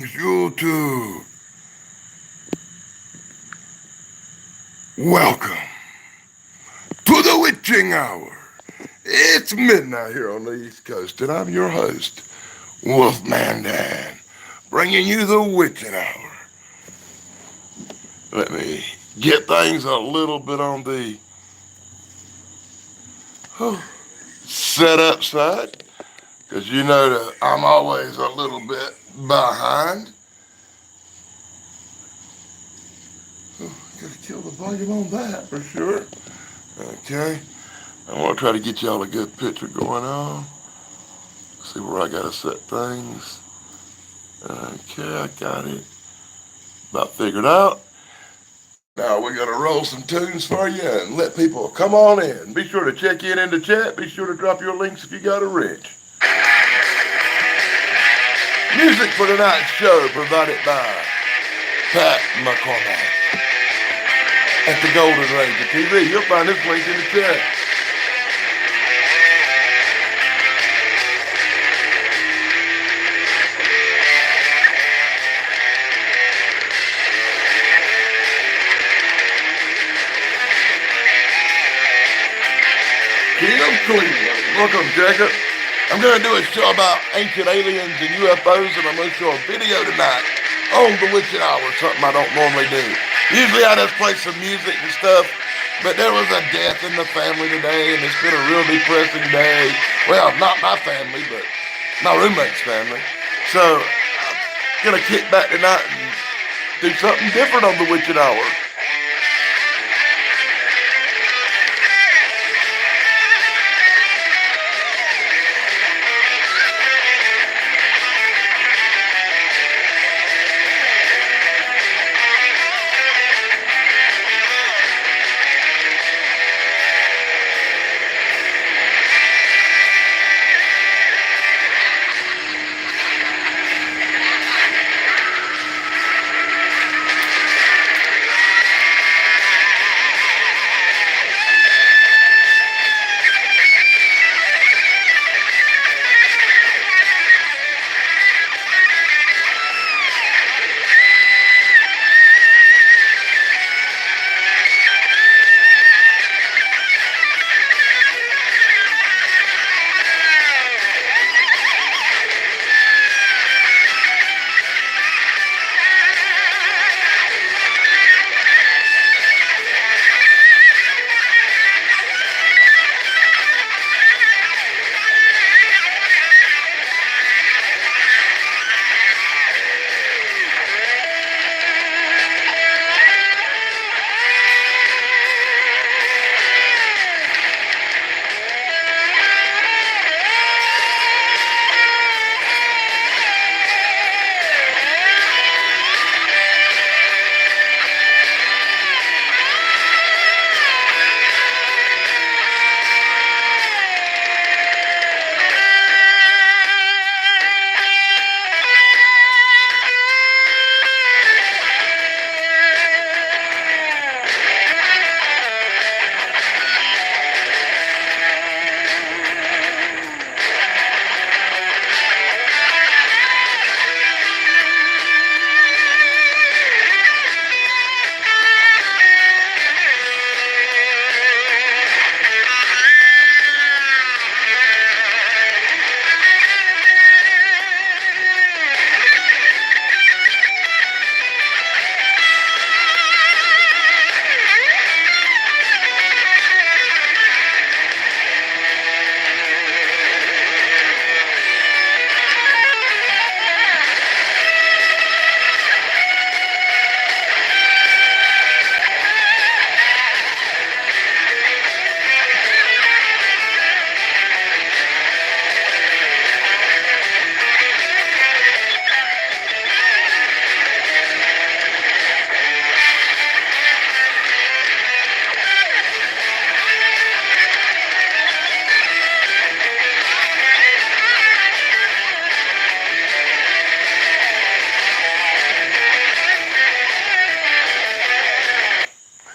YouTube. Welcome to the witching hour. It's midnight here on the East Coast, and I'm your host, Wolfman Dan, bringing you the witching hour. Let me get things a little bit on the setup side, because you know that I'm always a little bit behind. Gotta kill the volume on that for sure. Okay. I want to try to get y'all a good picture going on. See where I gotta set things. Okay, I got it about figured out. Now we're gonna roll some tunes for you and let people come on in. Be sure to check in the chat. Be sure to drop your links if you got a reach. Music for tonight's show provided by Pat McCormack at the Golden Ranger TV. You'll find his link in the chat. Kim Cleveland. Welcome, Jacob. I'm going to do a show about ancient aliens and UFOs, and I'm going to show a video tonight on the Witching Hour, something I don't normally do. Usually I just play some music and stuff, but there was a death in the family today, and it's been a real depressing day. Well, not my family, but my roommate's family. So I'm going to kick back tonight and do something different on the Witching Hour.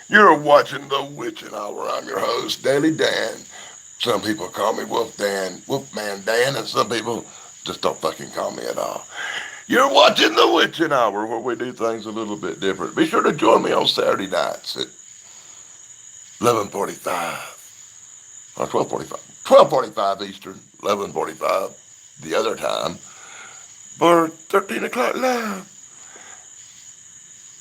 You're watching The Witching Hour. I'm your host, Daily Dan. Some people call me Wolfman Dan, and some people just don't fucking call me at all. You're watching The Witching Hour, where we do things a little bit different. Be sure to join me on Saturday nights at 11:45 or 12:45. 12:45 Eastern, 11:45 the other time for 13 o'clock live,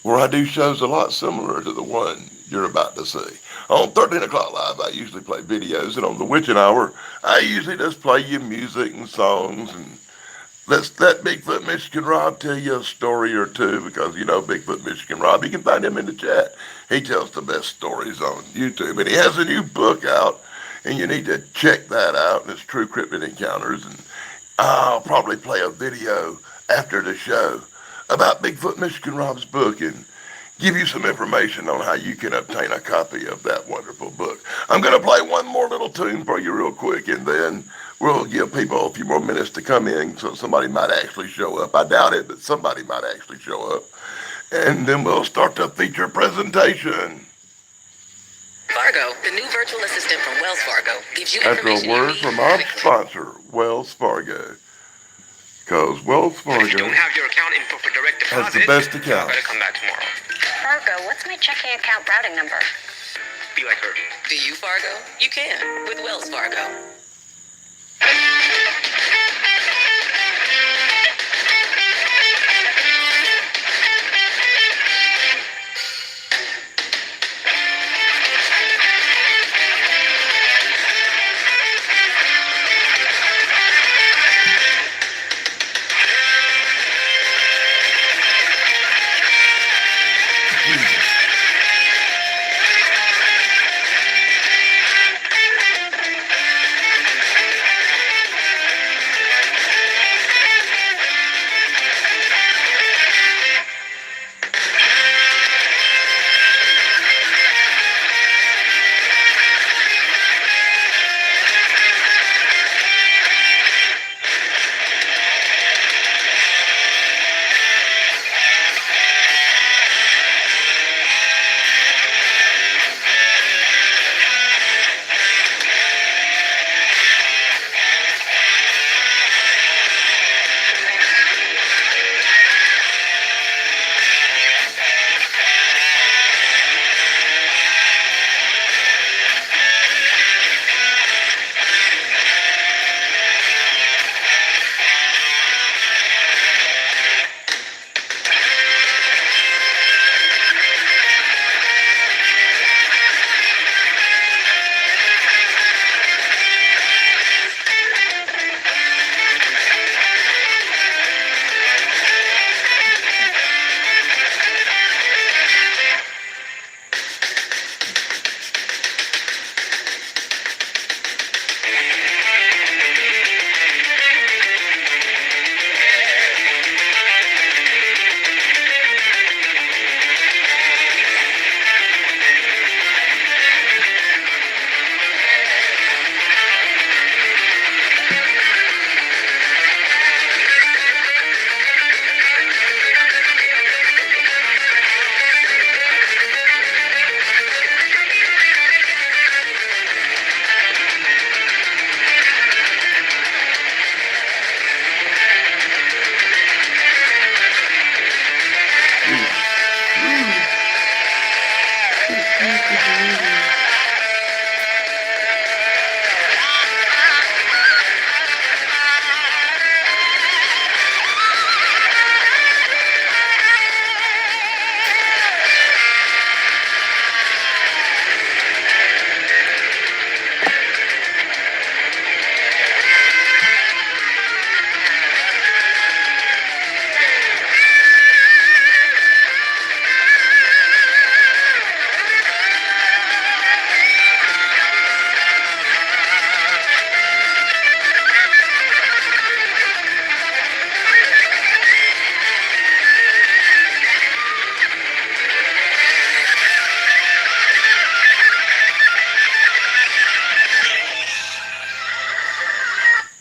where I do shows a lot similar to the one you're about to see. On 13 o'clock live, I usually play videos, and on The Witching Hour, I usually just play you music and songs and let Bigfoot Michigan Rob tell you a story or two, because you know Bigfoot Michigan Rob. You can find him in the chat. He tells the best stories on YouTube, and he has a new book out, and you need to check that out. And it's True Cryptid Encounters, and I'll probably play a video after the show about Bigfoot Michigan Rob's book and give you some information on how you can obtain a copy of that wonderful book. I'm going to play one more little tune for you real quick, and then we'll give people a few more minutes to come in so somebody might actually show up. I doubt it, but somebody might actually show up. And then we'll start the feature presentation. Fargo, the new virtual assistant from Wells Fargo, gives you After a information you word need from our quickly. sponsor, Wells Fargo. Because Wells If you Fargo don't have your account info for direct has deposit, the best you account. better come back tomorrow. Fargo, what's my checking account routing number? Be like her. Do you, Fargo? You can with Wells Fargo.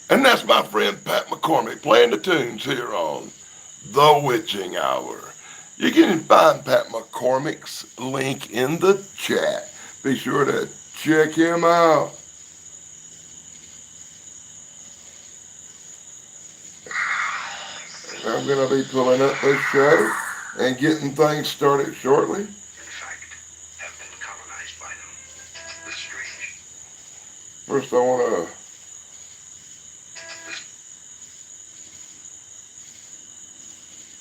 And that's my friend Pat McCormick playing the tunes here on The Witching Hour. You can find Pat McCormick's link in the chat. Be sure to check him out. I'm I'm going to be pulling up this show and getting things started shortly. In fact, have been colonized by them. The strange. First, I want to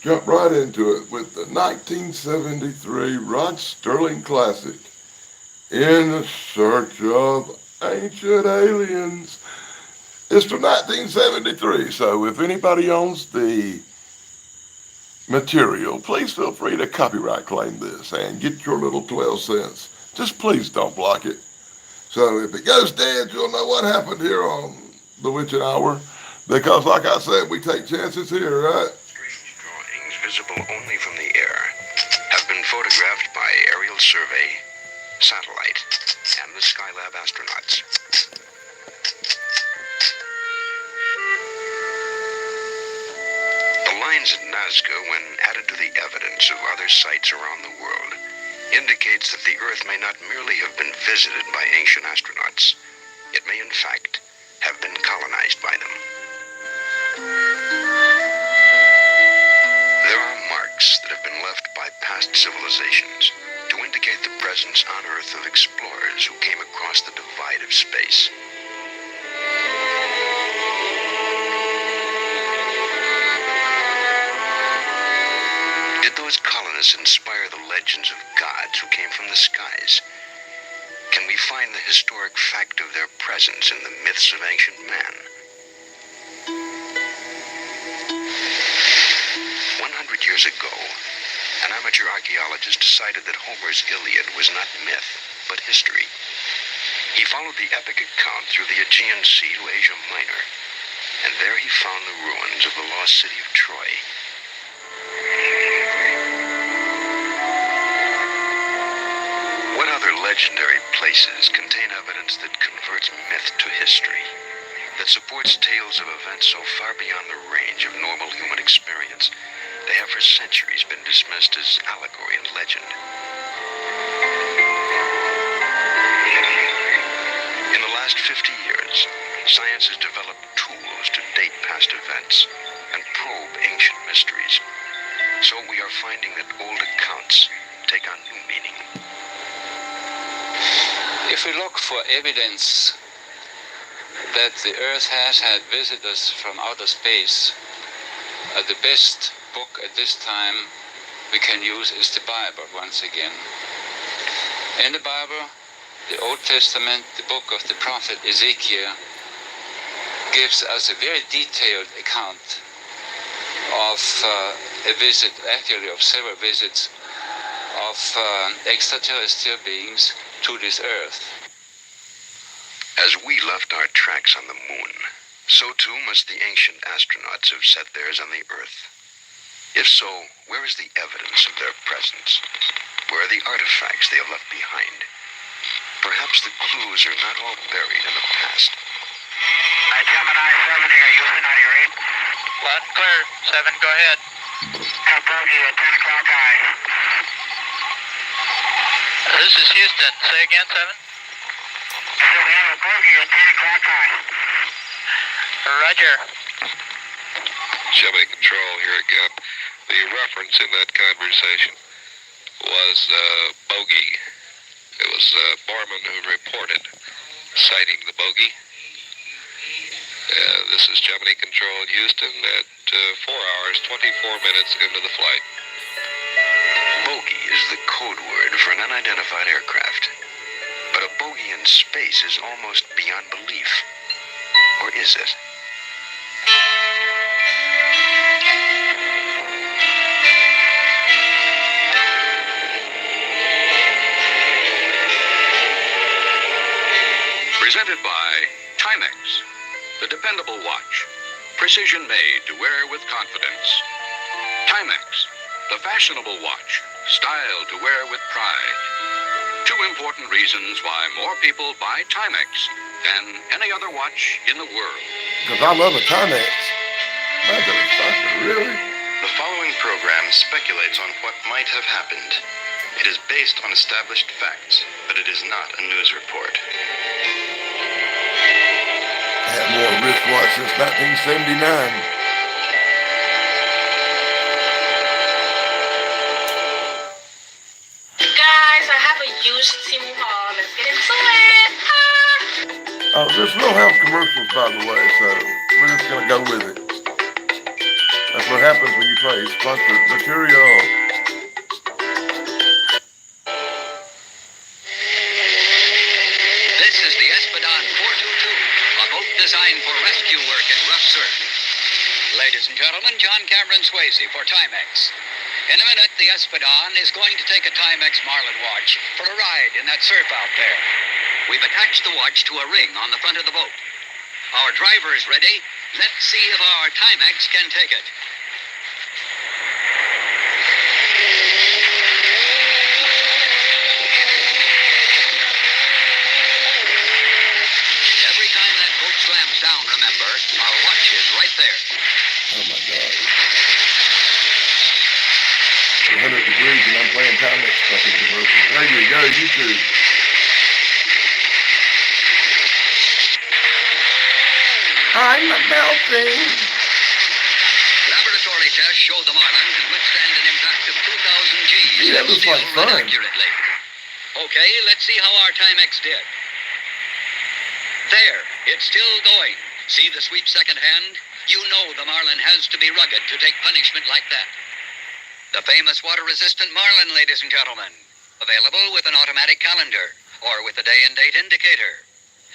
jump right into it with the 1973 Rod Sterling classic, In Search of Ancient Aliens. It's from 1973, so if anybody owns the material, please feel free to copyright claim this and get your little 12 cents. Just please don't block it. So if it goes dead, you'll know what happened here on The Witching Hour, because like I said, we take chances here, right? Strange drawings visible only from the air have been photographed by aerial survey, satellite, and the Skylab astronauts. The lines at Nazca, when added to the evidence of other sites around the world, indicates that the Earth may not merely have been visited by ancient astronauts. It may, in fact, have been colonized by them. There are marks that have been left by past civilizations to indicate the presence on Earth of explorers who came across the divide of space. Did those colonists inspire the legends of gods who came from the skies? Can we find the historic fact of their presence in the myths of ancient man? 100 years ago, an amateur archaeologist decided that Homer's Iliad was not myth, but history. He followed the epic account through the Aegean Sea to Asia Minor, and there he found the ruins of the lost city of Troy. What other legendary places contain evidence that converts myth to history, that supports tales of events so far beyond the range of normal human experience they have for centuries been dismissed as allegory and legend? In the last 50 years, science has developed tools to date past events and probe ancient mysteries. So we are finding that old accounts take on new meaning. If we look for evidence that the Earth has had visitors from outer space, the best book at this time we can use is the Bible once again. In the Bible, the Old Testament, the book of the prophet Ezekiel, gives us a very detailed account of a visit, actually of several visits of extraterrestrial beings to this Earth. As we left our tracks on the moon, so too must the ancient astronauts have set theirs on the Earth. If so, where is the evidence of their presence? Where are the artifacts they have left behind? Perhaps the clues are not all buried in the past. Gemini 7 here, Houston, how do you read? Loud and clear. 7, go ahead. Got bogey at 10 o'clock high. This is Houston. Say again, 7. So we have a bogey at 10 o'clock high. Roger. Gemini Control here again. The reference in that conversation was bogey. It was Borman who reported sighting the bogey. This is Gemini Control in Houston at 4 hours, 24 minutes into the flight. Bogey is the code word for an unidentified aircraft. But a bogey in space is almost beyond belief. Or is it? Presented by Timex, the dependable watch, precision made to wear with confidence. Timex, the fashionable watch, style to wear with pride. 2 important reasons why more people buy Timex than any other watch in the world. Because I love a Timex. Motherfucker, really? The following program speculates on what might have happened. It is based on established facts, but it is not a news report. I had more wristwatch since 1979. use Simha. Let's get into it. There's no health commercials, by the way, so we're just gonna go with it. That's what happens when you play sponsored material. This is the Espadon 422, a boat designed for rescue work in rough surf. Ladies and gentlemen, John Cameron Swayze for Timex. In a minute, the Espadon is going to take a Timex Marlin watch for a ride in that surf out there. We've attached the watch to a ring on the front of the boat. Our driver is ready. Let's see if our Timex can take it. Every time that boat slams down, remember, our watch is right there. Oh my God. 100 degrees and I'm playing Timex fucking commercial. There you go, YouTube. I'm melting. Laboratory tests show the Marlin can withstand an impact of 2,000 Gs. Gee, that looks like fun. Accurately. Okay, let's see how our Timex did. There, it's still going. See the sweep second hand? You know the Marlin has to be rugged to take punishment like that. The famous water-resistant Marlin, ladies and gentlemen. Available with an automatic calendar or with a day and date indicator.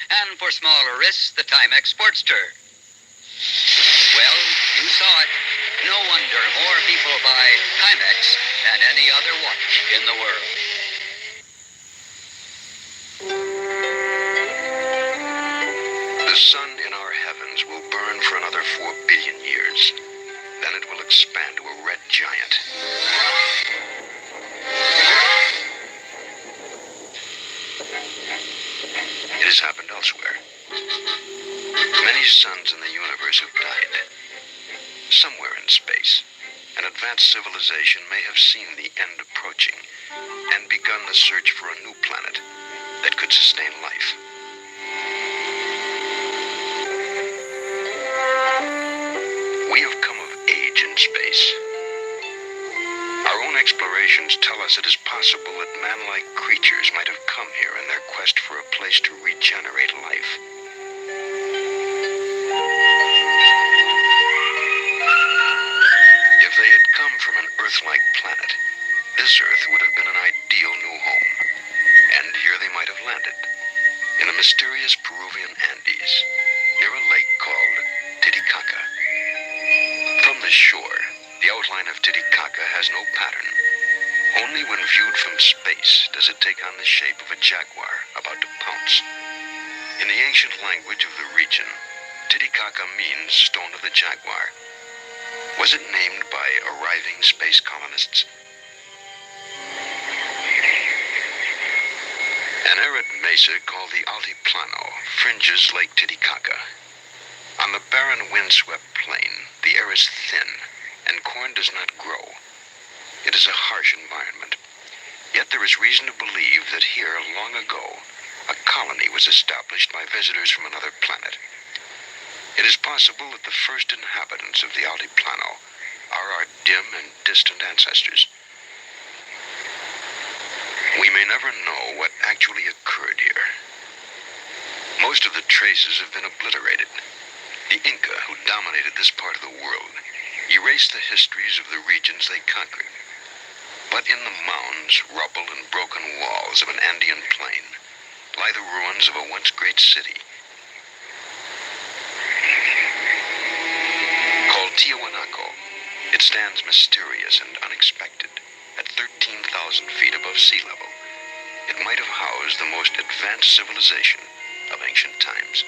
And for smaller risks, the Timex Sportster. Well, you saw it. No wonder more people buy Timex than any other watch in the world. The sun in our heavens will burn for another 4 billion years. Then it will expand to a red giant. It has happened elsewhere. Many suns in the universe have died. Somewhere in space, an advanced civilization may have seen the end approaching and begun the search for a new planet that could sustain life. We have come of age in space. Our own explorations tell us it is possible that man-like creatures might have come here in their quest for a place to regenerate life. If they had come from an Earth-like planet, this Earth would have been an ideal new home. And here they might have landed, in the mysterious Peruvian Andes, near a lake called Titicaca. From the shore, the outline of Titicaca has no pattern. Only when viewed from space does it take on the shape of a jaguar about to pounce. In the ancient language of the region, Titicaca means Stone of the Jaguar. Was it named by arriving space colonists? An arid mesa called the Altiplano fringes Lake Titicaca. On the barren, windswept plain, the air is thin, and corn does not grow. It is a harsh environment. Yet there is reason to believe that here, long ago, a colony was established by visitors from another planet. It is possible that the first inhabitants of the Altiplano are our dim and distant ancestors. We may never know what actually occurred here. Most of the traces have been obliterated. The Inca, who dominated this part of the world, erased the histories of the regions they conquered. But in the mounds, rubble, and broken walls of an Andean plain lie the ruins of a once great city. Called Tiahuanaco, it stands mysterious and unexpected at 13,000 feet above sea level. It might have housed the most advanced civilization of ancient times.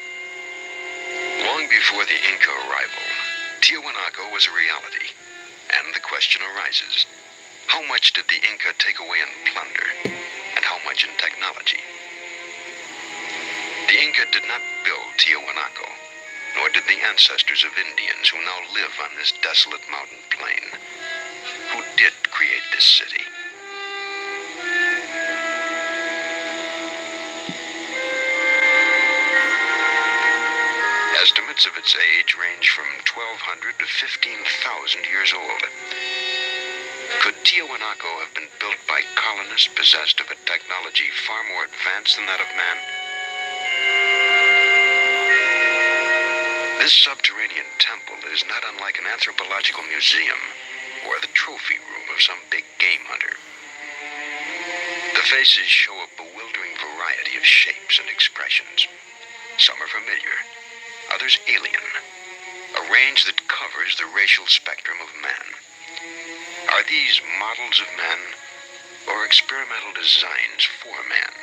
Long before the Inca arrival, Tiahuanaco was a reality, and the question arises, how much did the Inca take away in plunder, and how much in technology? The Inca did not build Tiahuanaco, nor did the ancestors of Indians who now live on this desolate mountain plain. Who did create this city? Estimates of its age range from 1,200 to 15,000 years old. Could Tiwanaku have been built by colonists possessed of a technology far more advanced than that of man? This subterranean temple is not unlike an anthropological museum or the trophy room of some big game hunter. The faces show a bewildering variety of shapes and expressions. Some are familiar, others alien, a range that covers the racial spectrum of man. Are these models of men or experimental designs for man?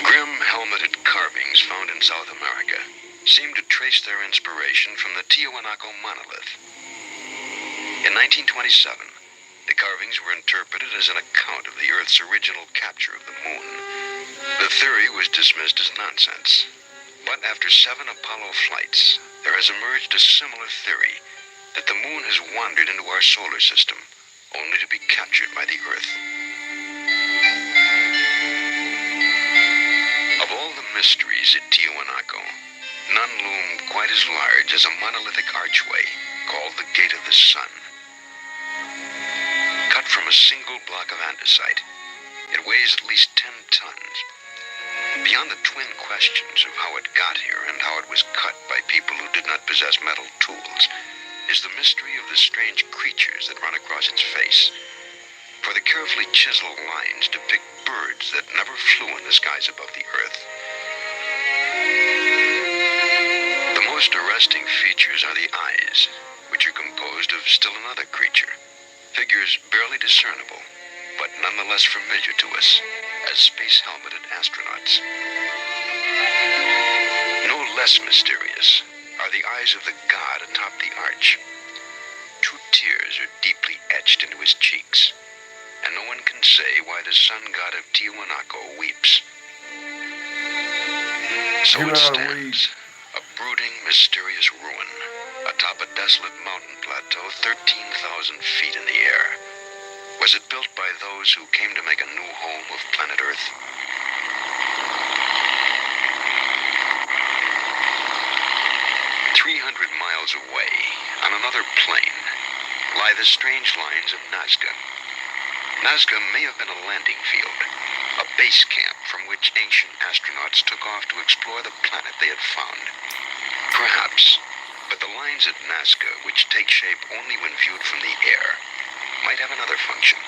Grim helmeted carvings found in South America seem to trace their inspiration from the Tiwanaku monolith. In 1927, the carvings were interpreted as an account of the Earth's original capture of the moon. The theory was dismissed as nonsense, but after 7 Apollo flights, there has emerged a similar theory that the moon has wandered into our solar system, only to be captured by the Earth. Of all the mysteries at Tiwanaku, none loomed quite as large as a monolithic archway called the Gate of the Sun. Cut from a single block of andesite, it weighs at least 10 tons. Beyond the twin questions of how it got here and how it was cut by people who did not possess metal tools, is the mystery of the strange creatures that run across its face. For the carefully chiseled lines depict birds that never flew in the skies above the Earth. The most arresting features are the eyes, which are composed of still another creature. Figures barely discernible, but nonetheless familiar to us as space-helmeted astronauts. No less mysterious are the eyes of the god atop the arch. 2 tears are deeply etched into his cheeks, and no one can say why the sun god of Tiwanaku weeps. So it stands, a brooding, mysterious ruin, atop a desolate mountain plateau 13,000 feet in the air. Was it built by those who came to make a new home of planet Earth? Miles away, on another plane, lie the strange lines of Nazca. Nazca may have been a landing field, a base camp from which ancient astronauts took off to explore the planet they had found. Perhaps, but the lines at Nazca, which take shape only when viewed from the air, might have another function,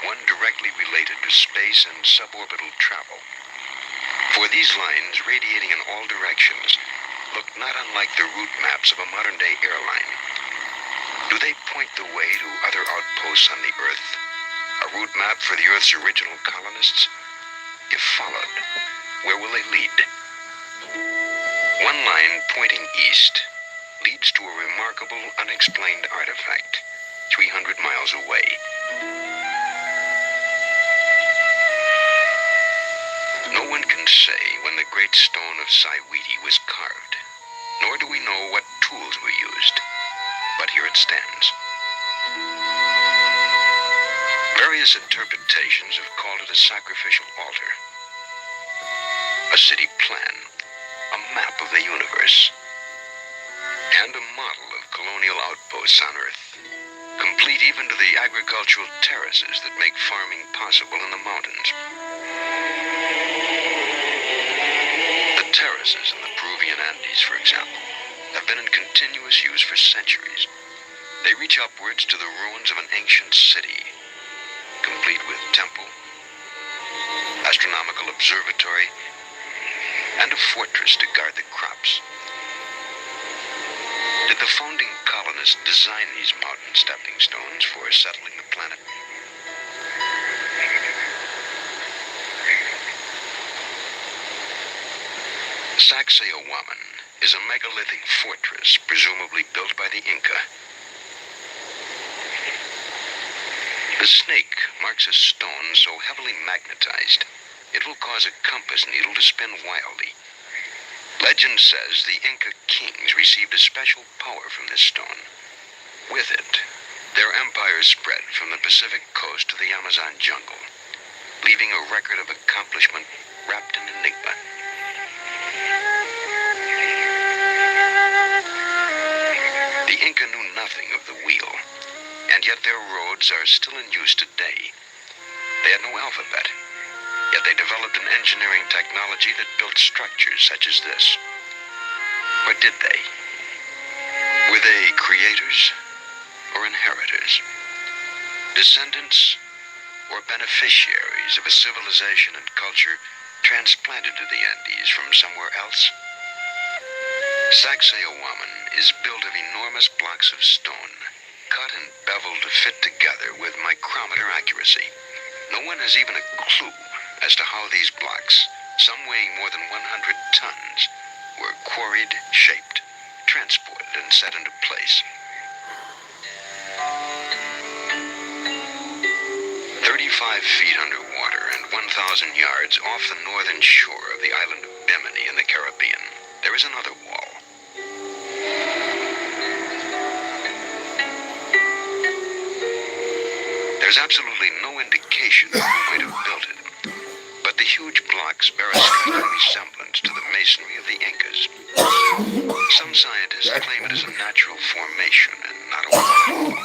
one directly related to space and suborbital travel. For these lines, radiating in all directions, look not unlike the route maps of a modern-day airline. Do they point the way to other outposts on the Earth? A route map for the Earth's original colonists? If followed, where will they lead? One line pointing east leads to a remarkable, unexplained artifact 300 miles away. No one can say when the great stone of Saiwiti was carved, nor do we know what tools were used, but here it stands. Various interpretations have called it a sacrificial altar, a city plan, a map of the universe, and a model of colonial outposts on Earth, complete even to the agricultural terraces that make farming possible in the mountains. The terraces in the Peruvian Andes, for example, have been in continuous use for centuries. They reach upwards to the ruins of an ancient city, complete with temple, astronomical observatory, and a fortress to guard the crops. Did the founding colonists design these mountain stepping stones for settling the planet? Sacsayhuaman is a megalithic fortress presumably built by the Inca. The snake marks a stone so heavily magnetized, it will cause a compass needle to spin wildly. Legend says the Inca kings received a special power from this stone. With it, their empire spread from the Pacific coast to the Amazon jungle, leaving a record of accomplishment wrapped in enigma. codes are still in use today. They had no alphabet, yet they developed an engineering technology that built structures such as this. Or did they? Were they creators or inheritors? Descendants or beneficiaries of a civilization and culture transplanted to the Andes from somewhere else? Sacsayhuaman is built of enormous blocks of stone, cut and beveled to fit together with micrometer accuracy. No one has even a clue as to how these blocks, some weighing more than 100 tons, were quarried, shaped, transported, and set into place. 35 feet underwater and 1,000 yards off the northern shore of the island of Bimini in the Caribbean, there is another wall. There's absolutely no indication of who might have built it, but the huge blocks bear a striking resemblance to the masonry of the Incas. Some scientists claim it is a natural formation and not a wall.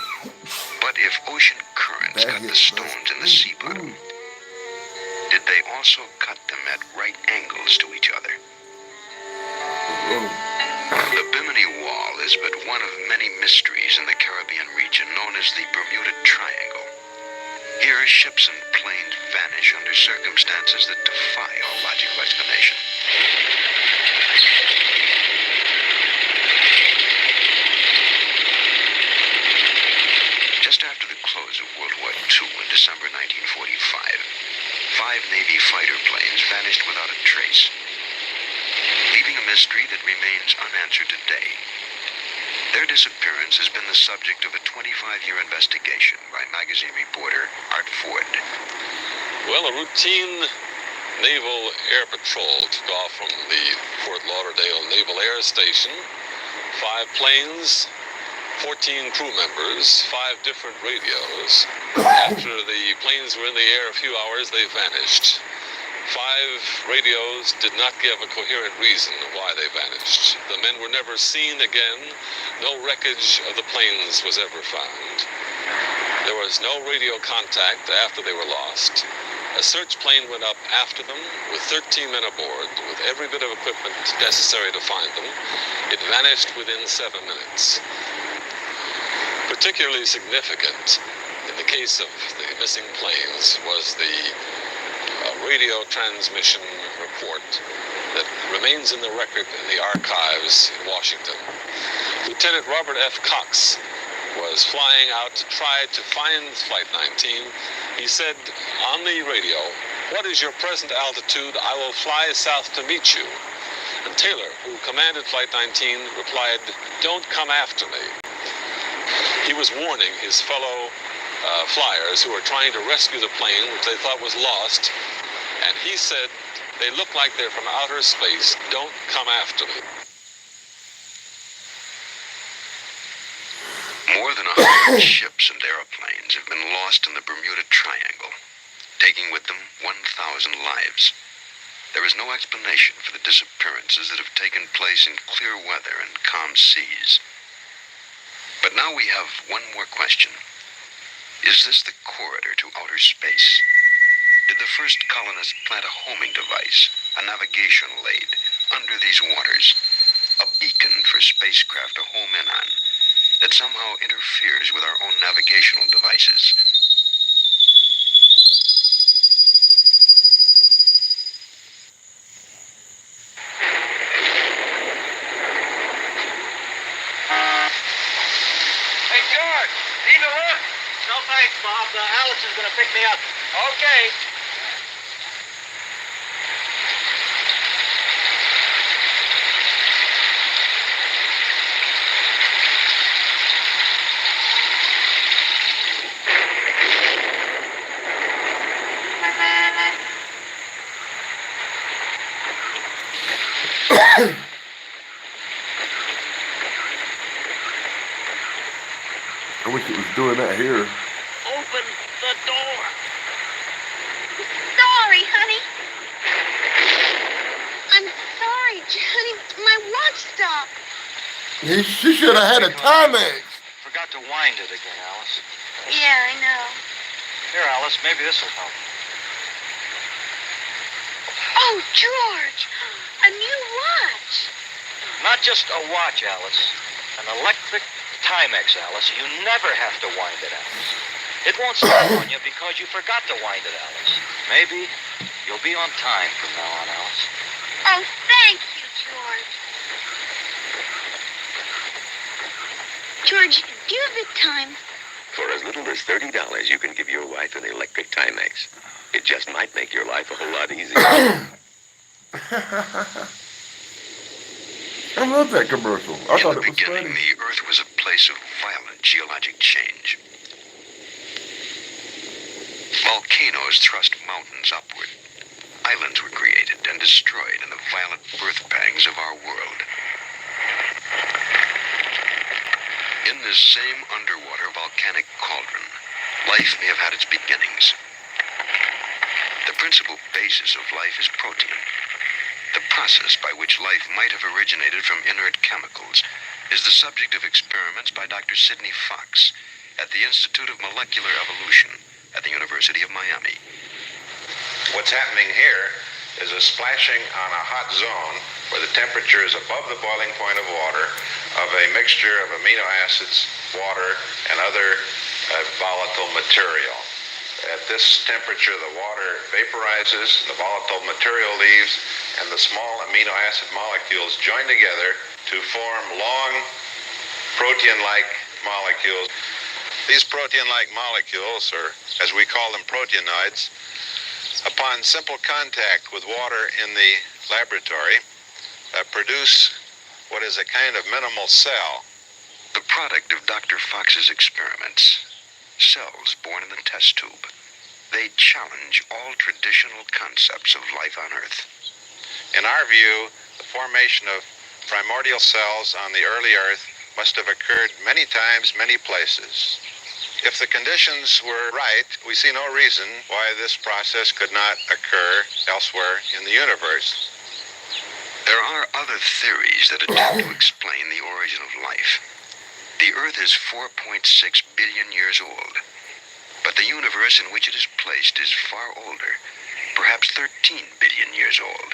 But if ocean currents cut the stones in the sea bottom, did they also cut them at right angles to each other? The Bimini Wall is but one of many mysteries in the Caribbean region known as the Bermuda Triangle. Here, ships and planes vanish under circumstances that defy all logical explanation. Just after the close of World War II in December 1945, 5 Navy fighter planes vanished without a trace, leaving a mystery that remains unanswered today. Their disappearance has been the subject of a 25-year investigation by magazine reporter Art Ford. Well, a routine naval air patrol took off from the Fort Lauderdale Naval Air Station. 5 planes, 14 crew members, 5 different radios. After the planes were in the air a few hours, they vanished. 5 radios did not give a coherent reason why they vanished. The men were never seen again. No wreckage of the planes was ever found. There was no radio contact after they were lost. A search plane went up after them with 13 men aboard, with every bit of equipment necessary to find them. It vanished within 7 minutes. Particularly significant in the case of the missing planes was the radio transmission report that remains in the record in the archives in Washington. Lieutenant Robert F. Cox was flying out to try to find Flight 19. He said on the radio, "What is your present altitude? I will fly south to meet you." And Taylor, who commanded Flight 19, replied, "Don't come after me." He was warning his fellow flyers who were trying to rescue the plane, which they thought was lost, and he said, "They look like they're from outer space. Don't come after me." More than 100 ships and airplanes have been lost in the Bermuda Triangle, taking with them 1,000 lives. There is no explanation for the disappearances that have taken place in clear weather and calm seas. But now we have one more question. Is this the corridor to outer space? Did the first colonists plant a homing device, a navigational aid, under these waters, a beacon for spacecraft to home in on, that somehow interferes with our own navigational devices? Hey, George, need a lift? No thanks, Bob. Allison's going to pick me up. Okay. I wish it was doing that here. Open the door. Sorry, honey. I'm sorry, Johnny. My watch stopped. She should have had a Timex. Forgot to wind it again, Alice. Yeah, I know. Here, Alice, maybe this will help. Oh, George, a new watch. Not just a watch, Alice. An electric Timex, Alice. You never have to wind it, Alice. It won't stop on you because you forgot to wind it, Alice. Maybe you'll be on time from now on, Alice. Oh, thank you, George. George, do you have the time? For as little as $30, you can give your wife an electric Timex. It just might make your life a whole lot easier. I love that commercial. I thought In the it was beginning, funny. the Earth was a place of violent geologic change. Volcanoes thrust mountains upward. Islands were created and destroyed in the violent birth pangs of our world. In this same underwater volcanic cauldron, life may have had its beginnings. The principal basis of life is protein. The process by which life might have originated from inert chemicals is the subject of experiments by Dr. Sidney Fox at the Institute of Molecular Evolution at the University of Miami. What's happening here is a splashing on a hot zone where the temperature is above the boiling point of water of a mixture of amino acids, water, and other volatile material. At this temperature, the water vaporizes, the volatile material leaves, and the small amino acid molecules join together to form long protein-like molecules. These protein-like molecules, or as we call them proteinoids, upon simple contact with water in the laboratory, produce what is a kind of minimal cell. The product of Dr. Fox's experiments, cells born in the test tube. They challenge all traditional concepts of life on Earth. In our view, the formation of primordial cells on the early Earth must have occurred many times, many places. If the conditions were right, we see no reason why this process could not occur elsewhere in the universe. There are other theories that attempt to explain the origin of life. The Earth is 4.6 billion years old, but the universe in which it is placed is far older, perhaps 13 billion years old.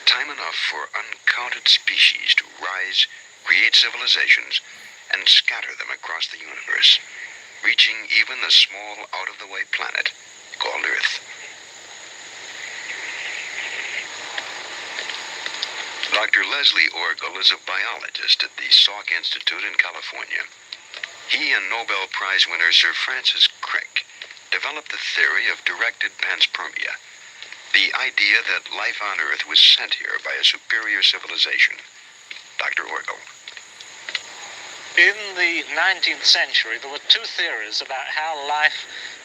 Time enough for uncounted species to rise, create civilizations, and scatter them across the universe, reaching even the small, out-of-the-way planet called Earth. Dr. Leslie Orgel is a biologist at the Salk Institute in California. He and Nobel Prize winner Sir Francis Crick developed the theory of directed panspermia, the idea that life on Earth was sent here by a superior civilization. Dr. Orgel. In the 19th century, there were two theories about how life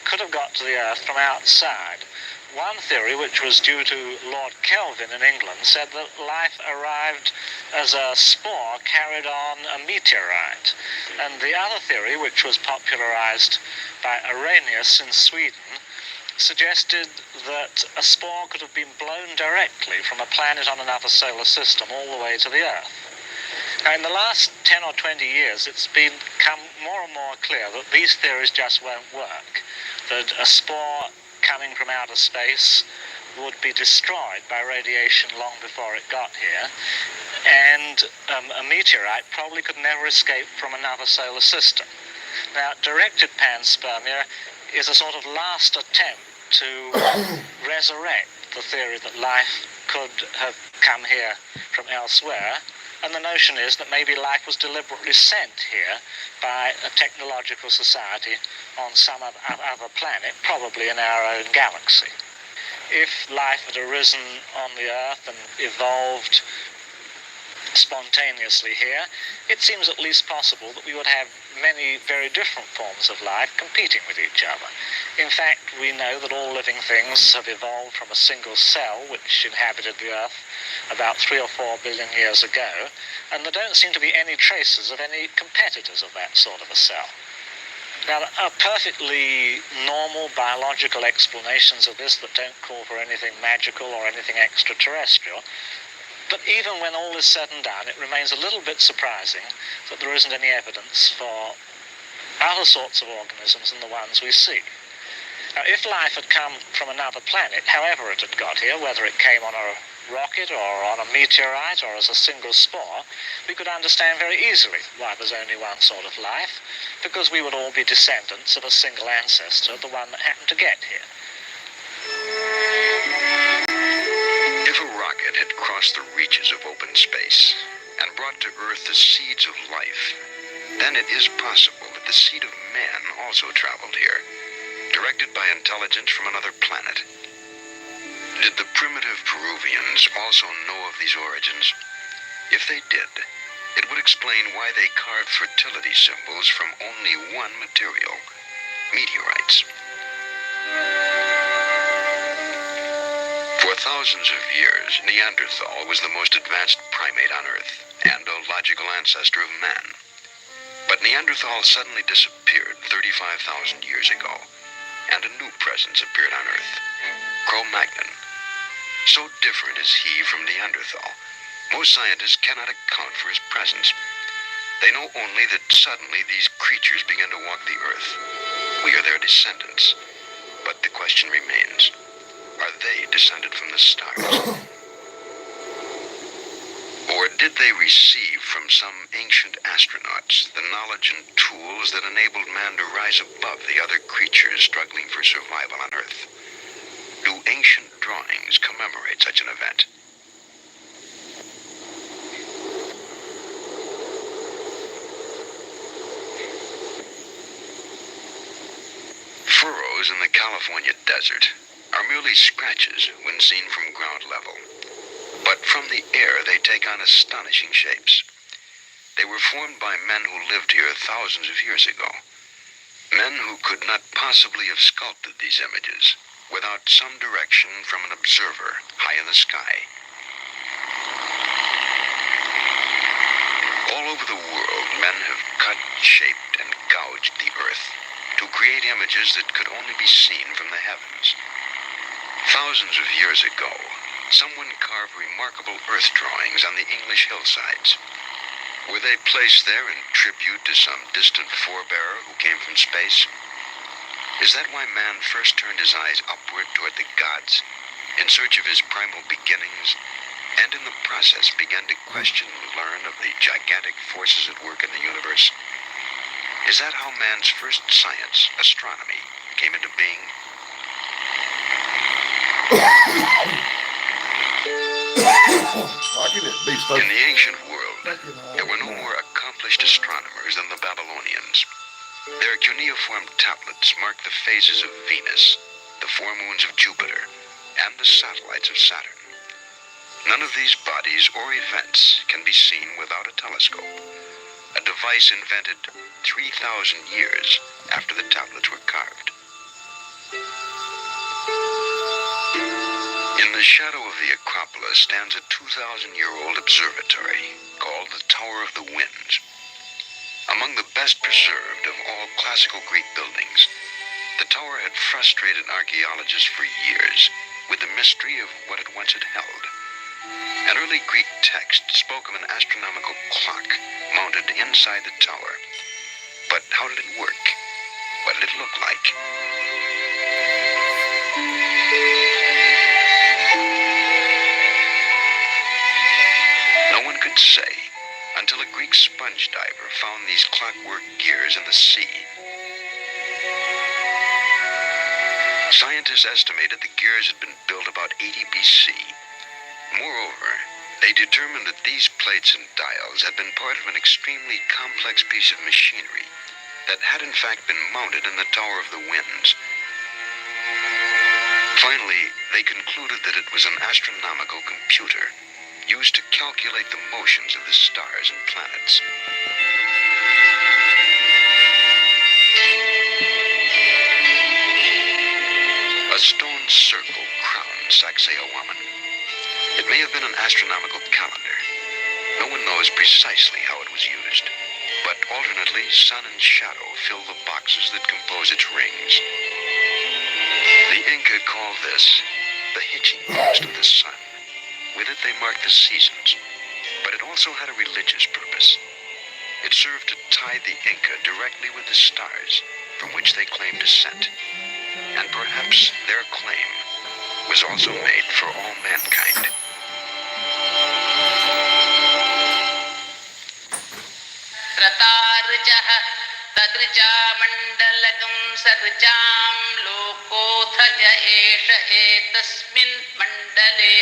could have got to the Earth from outside. One theory, which was due to Lord Kelvin in England, said that life arrived as a spore carried on a meteorite. And the other theory, which was popularized by Arrhenius in Sweden, suggested that a spore could have been blown directly from a planet on another solar system all the way to the Earth. Now, in the last 10 or 20 years, it's become more and more clear that these theories just won't work, that a spore coming from outer space would be destroyed by radiation long before it got here, and a meteorite probably could never escape from another solar system. Now, directed panspermia is a sort of last attempt to resurrect the theory that life could have come here from elsewhere, and the notion is that maybe life was deliberately sent here by a technological society on some other planet, probably in our own galaxy. If life had arisen on the Earth and evolved spontaneously here, it seems at least possible that we would have many very different forms of life competing with each other. In fact, we know that all living things have evolved from a single cell which inhabited the Earth about 3 or 4 billion years ago, and there don't seem to be any traces of any competitors of that sort of a cell. Now, there are perfectly normal biological explanations of this that don't call for anything magical or anything extraterrestrial, but even when all is said and done, it remains a little bit surprising that there isn't any evidence for other sorts of organisms than the ones we see. Now, if life had come from another planet, however it had got here, whether it came on a rocket or on a meteorite or as a single spore, we could understand very easily why there's only one sort of life, because we would all be descendants of a single ancestor, the one that happened to get here. If a rocket had crossed the reaches of open space and brought to Earth the seeds of life, then it is possible that the seed of man also traveled here, directed by intelligence from another planet. Did the primitive Peruvians also know of these origins? If they did, it would explain why they carved fertility symbols from only one material, meteorites. For thousands of years, Neanderthal was the most advanced primate on Earth and a logical ancestor of man. But Neanderthal suddenly disappeared 35,000 years ago, and a new presence appeared on Earth, Cro-Magnon. So different is he from Neanderthal, most scientists cannot account for his presence. They know only that suddenly these creatures began to walk the Earth. We are their descendants. But the question remains, are they descended from the stars? Or did they receive from some ancient astronauts the knowledge and tools that enabled man to rise above the other creatures struggling for survival on Earth? Do ancient drawings commemorate such an event? Furrows in the California desert are merely scratches when seen from ground level. But from the air, they take on astonishing shapes. They were formed by men who lived here thousands of years ago. Men who could not possibly have sculpted these images without some direction from an observer high in the sky. All over the world, men have cut, shaped, and gouged the earth to create images that could only be seen from the heavens. Thousands of years ago, someone carved remarkable earth drawings on the English hillsides. Were they placed there in tribute to some distant forebearer who came from space? Is that why man first turned his eyes upward toward the gods, in search of his primal beginnings, and in the process began to question and learn of the gigantic forces at work in the universe? Is that how man's first science, astronomy, came into being? In the ancient world, there were no more accomplished astronomers than the Babylonians. Their cuneiform tablets mark the phases of Venus, the 4 moons of Jupiter, and the satellites of Saturn. None of these bodies or events can be seen without a telescope, a device invented 3,000 years after the tablets were carved. In the shadow of the Acropolis stands a 2,000-year-old observatory called the Tower of the Winds. Among the best preserved of all classical Greek buildings, the tower had frustrated archaeologists for years with the mystery of what it once had held. An early Greek text spoke of an astronomical clock mounted inside the tower. But how did it work? What did it look like? No one could say until a Greek sponge diver found these clockwork gears in the sea. Scientists estimated the gears had been built about 80 BC. Moreover, they determined that these plates and dials had been part of an extremely complex piece of machinery that had in fact been mounted in the Tower of the Winds. Finally, they concluded that it was an astronomical computer used to calculate the motions of the stars and planets. A stone circle crowned Sacsayhuaman. It may have been an astronomical calendar. No one knows precisely how it was used, but alternately sun and shadow fill the boxes that compose its rings. The Inca called this the hitching post of the sun. With it they marked the seasons, but it also had a religious purpose. It served to tie the Inca directly with the stars from which they claimed descent. And perhaps their claim was also made for all mankind. रतार्जः तदृजा मण्डलगं सर्जां लोकोऽथ एष एतस्मिन् मण्डले.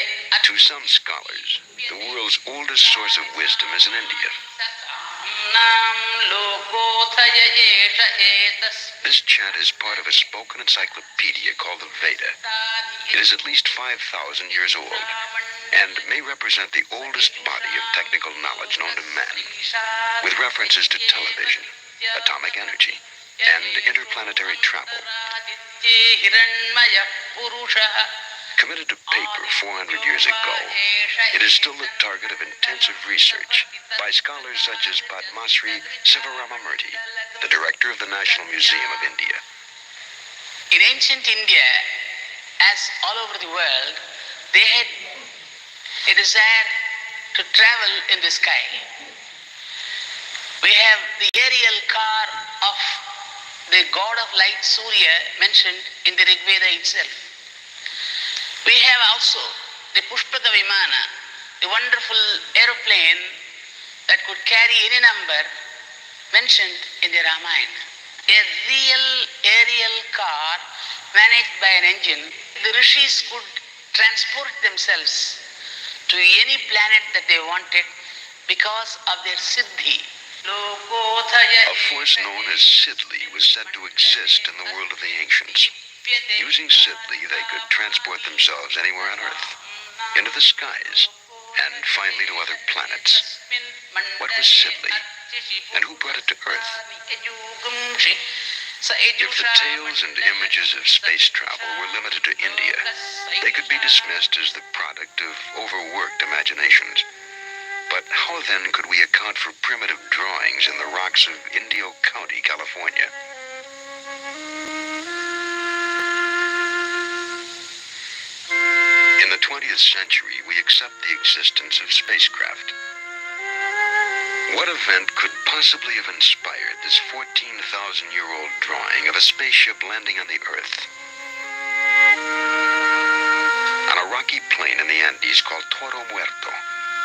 To some scholars, the world's oldest source of wisdom is in India. This chant is part of a spoken encyclopedia called the Veda. It is at least 5,000 years old and may represent the oldest body of technical knowledge known to man, with references to television, atomic energy, and interplanetary travel. Committed to paper 400 years ago, it is still the target of intensive research by scholars such as Padmasri Sivaramamurthy, the director of the National Museum of India. In ancient India, as all over the world, they had a desire to travel in the sky. We have the aerial car of the god of light Surya mentioned in the Rig Veda itself. We have also the Pushpaka Vimana, the wonderful aeroplane that could carry any number mentioned in the Ramayana. A real aerial car managed by an engine. The rishis could transport themselves to any planet that they wanted because of their siddhi. A force known as Sidli was said to exist in the world of the ancients. Using Sidli, they could transport themselves anywhere on Earth, into the skies, and finally to other planets. What was Sidli, and who brought it to Earth? If the tales and images of space travel were limited to India, they could be dismissed as the product of overworked imaginations. But how then could we account for primitive drawings in the rocks of Indio County, California? In the 20th century, we accept the existence of spacecraft. What event could possibly have inspired this 14,000-year-old drawing of a spaceship landing on the Earth? On a rocky plain in the Andes called Toro Muerto,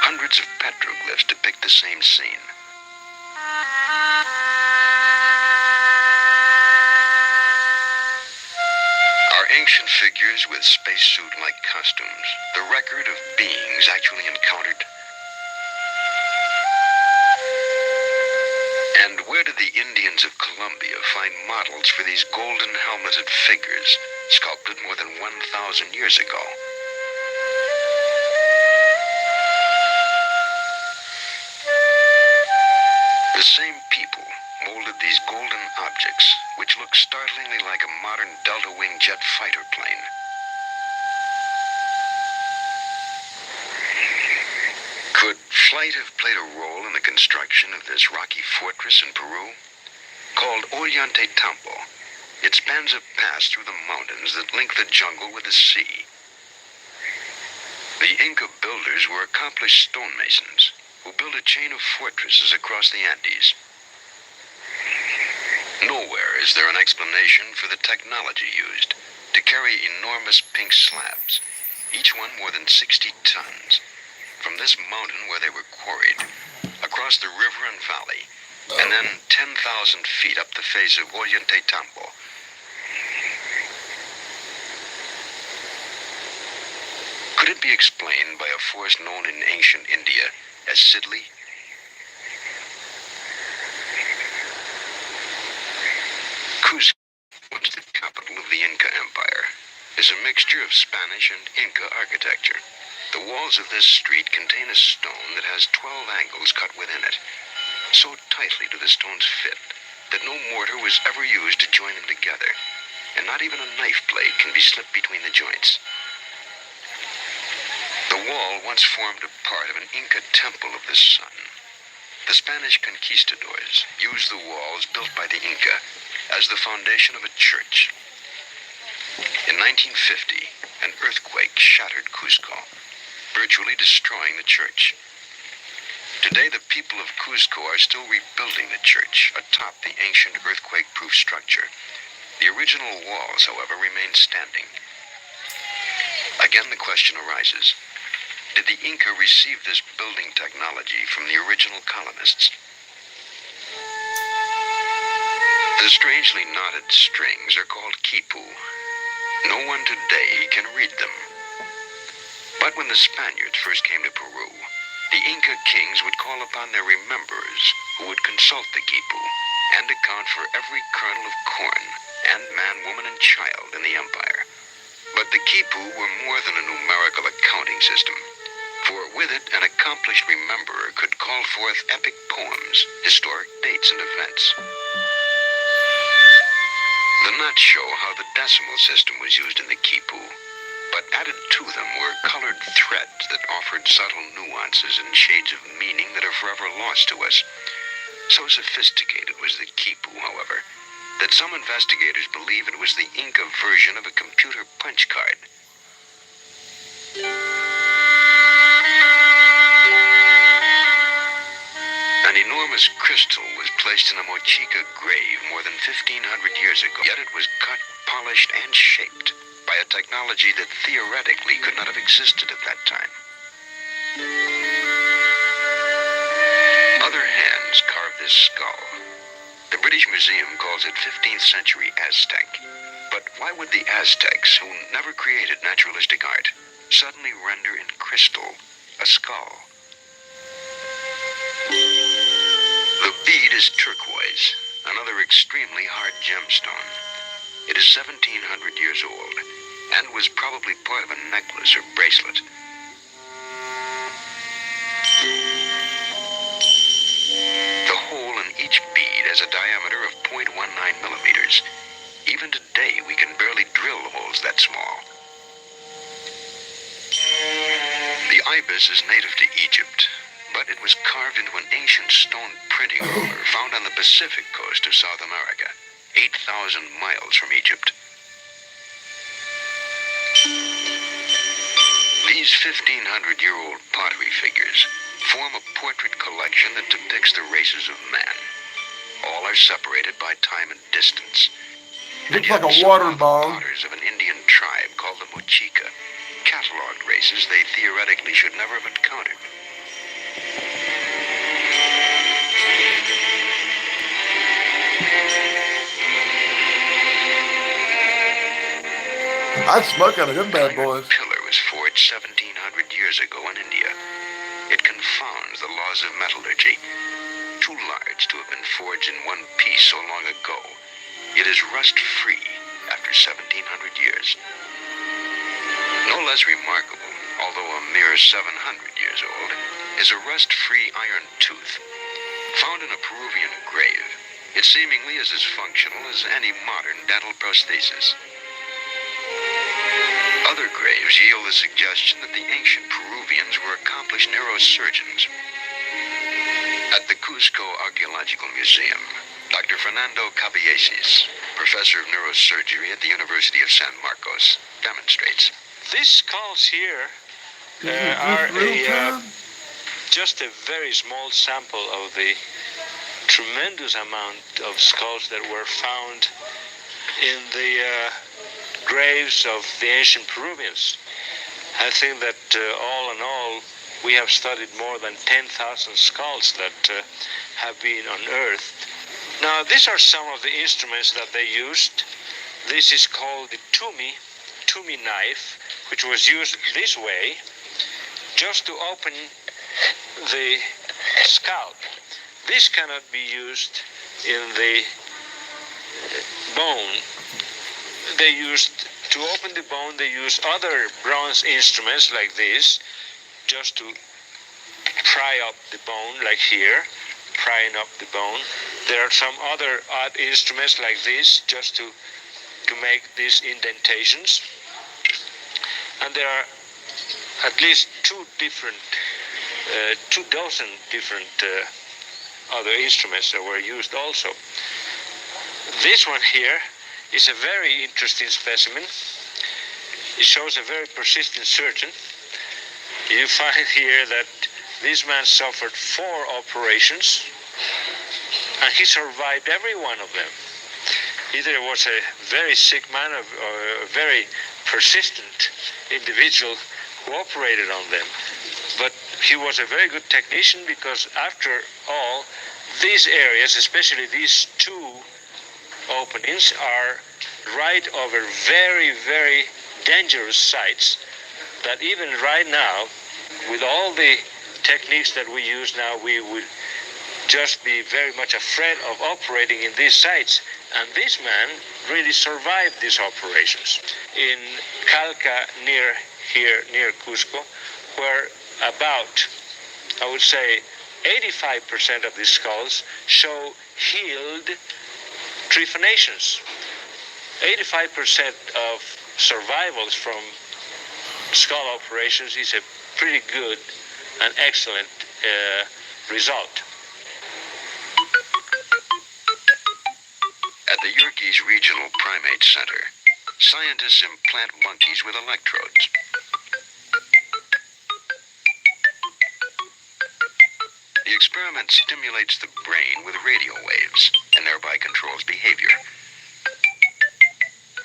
hundreds of petroglyphs depict the same scene. Are ancient figures with spacesuit-like costumes the record of beings actually encountered? And where did the Indians of Colombia find models for these golden helmeted figures sculpted more than 1,000 years ago? The same people molded these golden objects, which look startlingly like a modern delta-wing jet fighter plane. Could flight have played a role in the construction of this rocky fortress in Peru? Called Ollantaytambo, it spans a pass through the mountains that link the jungle with the sea. The Inca builders were accomplished stonemasons who built a chain of fortresses across the Andes. Nowhere is there an explanation for the technology used to carry enormous pink slabs, each one more than 60 tons, from this mountain where they were quarried, across the river and valley, and then 10,000 feet up the face of Ollantaytambo. Could it be explained by a force known in ancient India as Sidli? Cusco, once the capital of the Inca Empire, is a mixture of Spanish and Inca architecture. The walls of this street contain a stone that has 12 angles cut within it. So tightly do the stones fit that no mortar was ever used to join them together, and not even a knife blade can be slipped between the joints. The wall once formed a part of an Inca temple of the sun. The Spanish conquistadors used the walls built by the Inca as the foundation of a church. In 1950, an earthquake shattered Cusco, virtually destroying the church. To Today, the people of Cuzco are still rebuilding the church atop the ancient earthquake-proof structure. The original walls, however, remain standing. Again, the question arises, did the Inca receive this building technology from the original colonists? The strangely knotted strings are called quipu. No one today can read them. But when the Spaniards first came to Peru, the Inca kings would call upon their rememberers who would consult the quipu and account for every kernel of corn and man, woman, and child in the empire. But the quipu were more than a numerical accounting system, for with it an accomplished rememberer could call forth epic poems, historic dates, and events. The nuts show how the decimal system was used in the quipu, but added to them were colored threads that offered subtle nuances and shades of meaning that are forever lost to us. So sophisticated was the quipu, however, that some investigators believe it was the Inca version of a computer punch card. An enormous crystal was placed in a Mochica grave more than 1,500 years ago, yet it was cut, polished, and shaped by a technology that theoretically could not have existed at that time. Other hands carved this skull. The British Museum calls it 15th century Aztec. But why would the Aztecs, who never created naturalistic art, suddenly render in crystal a skull? The bead is turquoise, another extremely hard gemstone. It is 1,700 years old and was probably part of a necklace or bracelet. The hole in each bead has a diameter of 0.19 millimeters. Even today, we can barely drill holes that small. The ibis is native to Egypt, but it was carved into an ancient stone printing ruler found on the Pacific coast of South America, 8,000 miles from Egypt. These 1,500-year-old pottery figures form a portrait collection that depicts the races of man. All are separated by time and distance. Looks like a water bomb. Potters of an Indian tribe called the Mochica, cataloged races they theoretically should never have encountered. I'd smoke out of them bad boys. The pillar was forged 1,700 years ago in India. It confounds the laws of metallurgy. Too large to have been forged in one piece so long ago, it is rust-free after 1,700 years. No less remarkable, although a mere 700 years old, is a rust-free iron tooth. Found in a Peruvian grave, it seemingly is as functional as any modern dental prosthesis. Other graves yield the suggestion that the ancient Peruvians were accomplished neurosurgeons. At the Cuzco Archaeological Museum, Dr. Fernando Caballesi, professor of neurosurgery at the University of San Marcos, demonstrates. These skulls here are just a very small sample of the tremendous amount of skulls that were found in the graves of the ancient Peruvians. I think that all in all, we have studied more than 10,000 skulls that have been unearthed. Now, these are some of the instruments that they used. This is called the tumi knife, which was used this way just to open the scalp. This cannot be used in the bone. They used, to open the bone, they used other bronze instruments like this, just to pry up the bone, like here, prying up the bone. There are some other odd instruments like this, just to make these indentations. And there are at least 2 dozen different other instruments that were used also. This one here is a very interesting specimen. It shows a very persistent surgeon. You find here that This man suffered 4 operations, and he survived every one of them. Either it was a very sick man or a very persistent individual who operated on them. But he was a very good technician because after all, these areas, especially these 2 openings, are right over very, very dangerous sites that even right now, with all the techniques that we use now, we would just be very much afraid of operating in these sites. And this man really survived these operations. In Calca, near Cusco, where about, I would say, 85% of these skulls show healed trephanations. 85% of survivals from skull operations is a pretty good and excellent result. At the Yerkes Regional Primate Center, scientists implant monkeys with electrodes. The experiment stimulates the brain with radio waves and thereby controls behavior.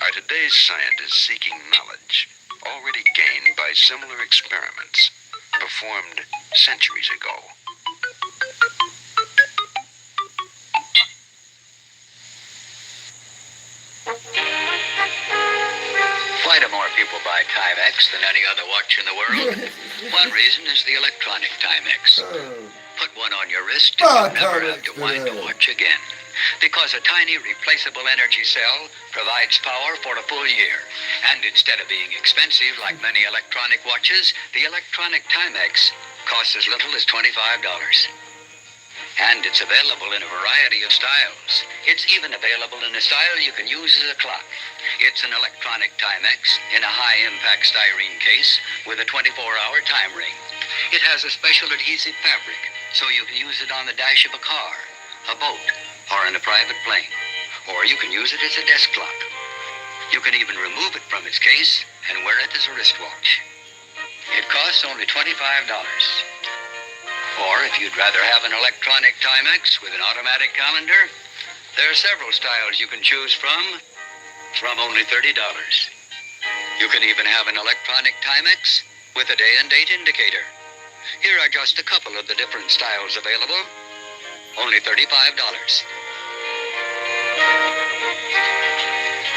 Are today's scientists seeking knowledge already gained by similar experiments performed centuries ago? Why do more people buy Timex than any other watch in the world? One reason is the electronic Timex. Put one on your wrist and you'll never have to wind a watch again. Because a tiny replaceable energy cell provides power for a full year. And instead of being expensive like many electronic watches, the electronic Timex costs as little as $25. And it's available in a variety of styles. It's even available in a style you can use as a clock. It's an electronic Timex in a high-impact styrene case with a 24-hour time ring. It has a special adhesive fabric, so you can use it on the dash of a car, a boat, or in a private plane. Or you can use it as a desk clock. You can even remove it from its case and wear it as a wristwatch. It costs only $25. Or if you'd rather have an electronic Timex with an automatic calendar, there are several styles you can choose from only $30. You can even have an electronic Timex with a day and date indicator. Here are just a couple of the different styles available, only $35.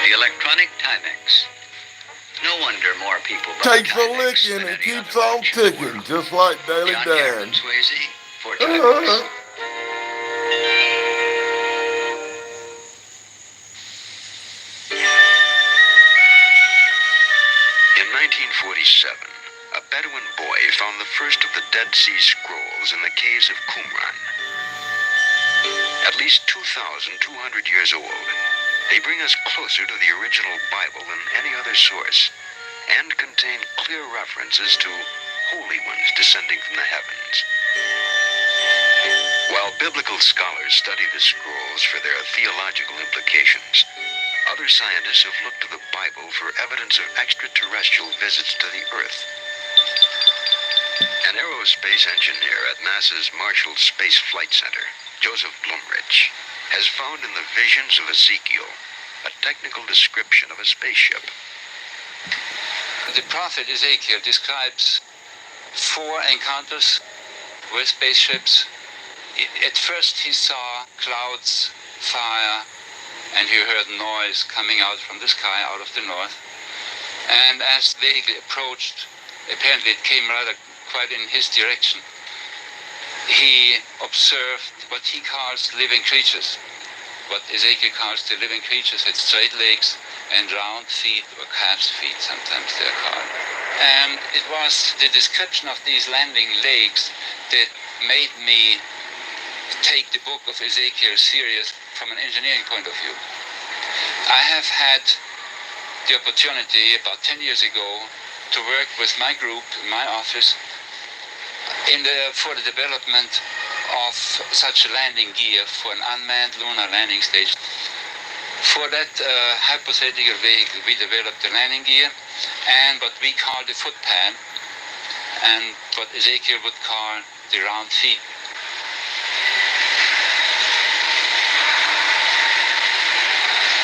The electronic Timex. No wonder more people buy Takes a licking and keeps on ticking, just like Daily Dan. Swayze for Timex. In 1947, a Bedouin boy found the first of the Dead Sea Scrolls in the caves of Qumran. At least 2,200 years old, they bring us closer to the original Bible than any other source, and contain clear references to holy ones descending from the heavens. While biblical scholars study the scrolls for their theological implications, other scientists have looked to the Bible for evidence of extraterrestrial visits to the Earth. An aerospace engineer at NASA's Marshall Space Flight Center, Joseph Blumrich, has found in the visions of Ezekiel a technical description of a spaceship. The prophet Ezekiel describes 4 encounters with spaceships. At first he saw clouds, fire, and he heard noise coming out from the sky out of the north. And as they approached, apparently it came rather quite in his direction. He observed what he calls living creatures. What Ezekiel calls the living creatures had straight legs and round feet, or calf's feet sometimes they're called. And it was the description of these landing legs that made me take the book of Ezekiel serious from an engineering point of view. I have had the opportunity about 10 years ago to work with my group in my office for the development of such a landing gear for an unmanned lunar landing station. For that hypothetical vehicle, we developed the landing gear and what we call the footpad. and what Ezekiel would call the round feet.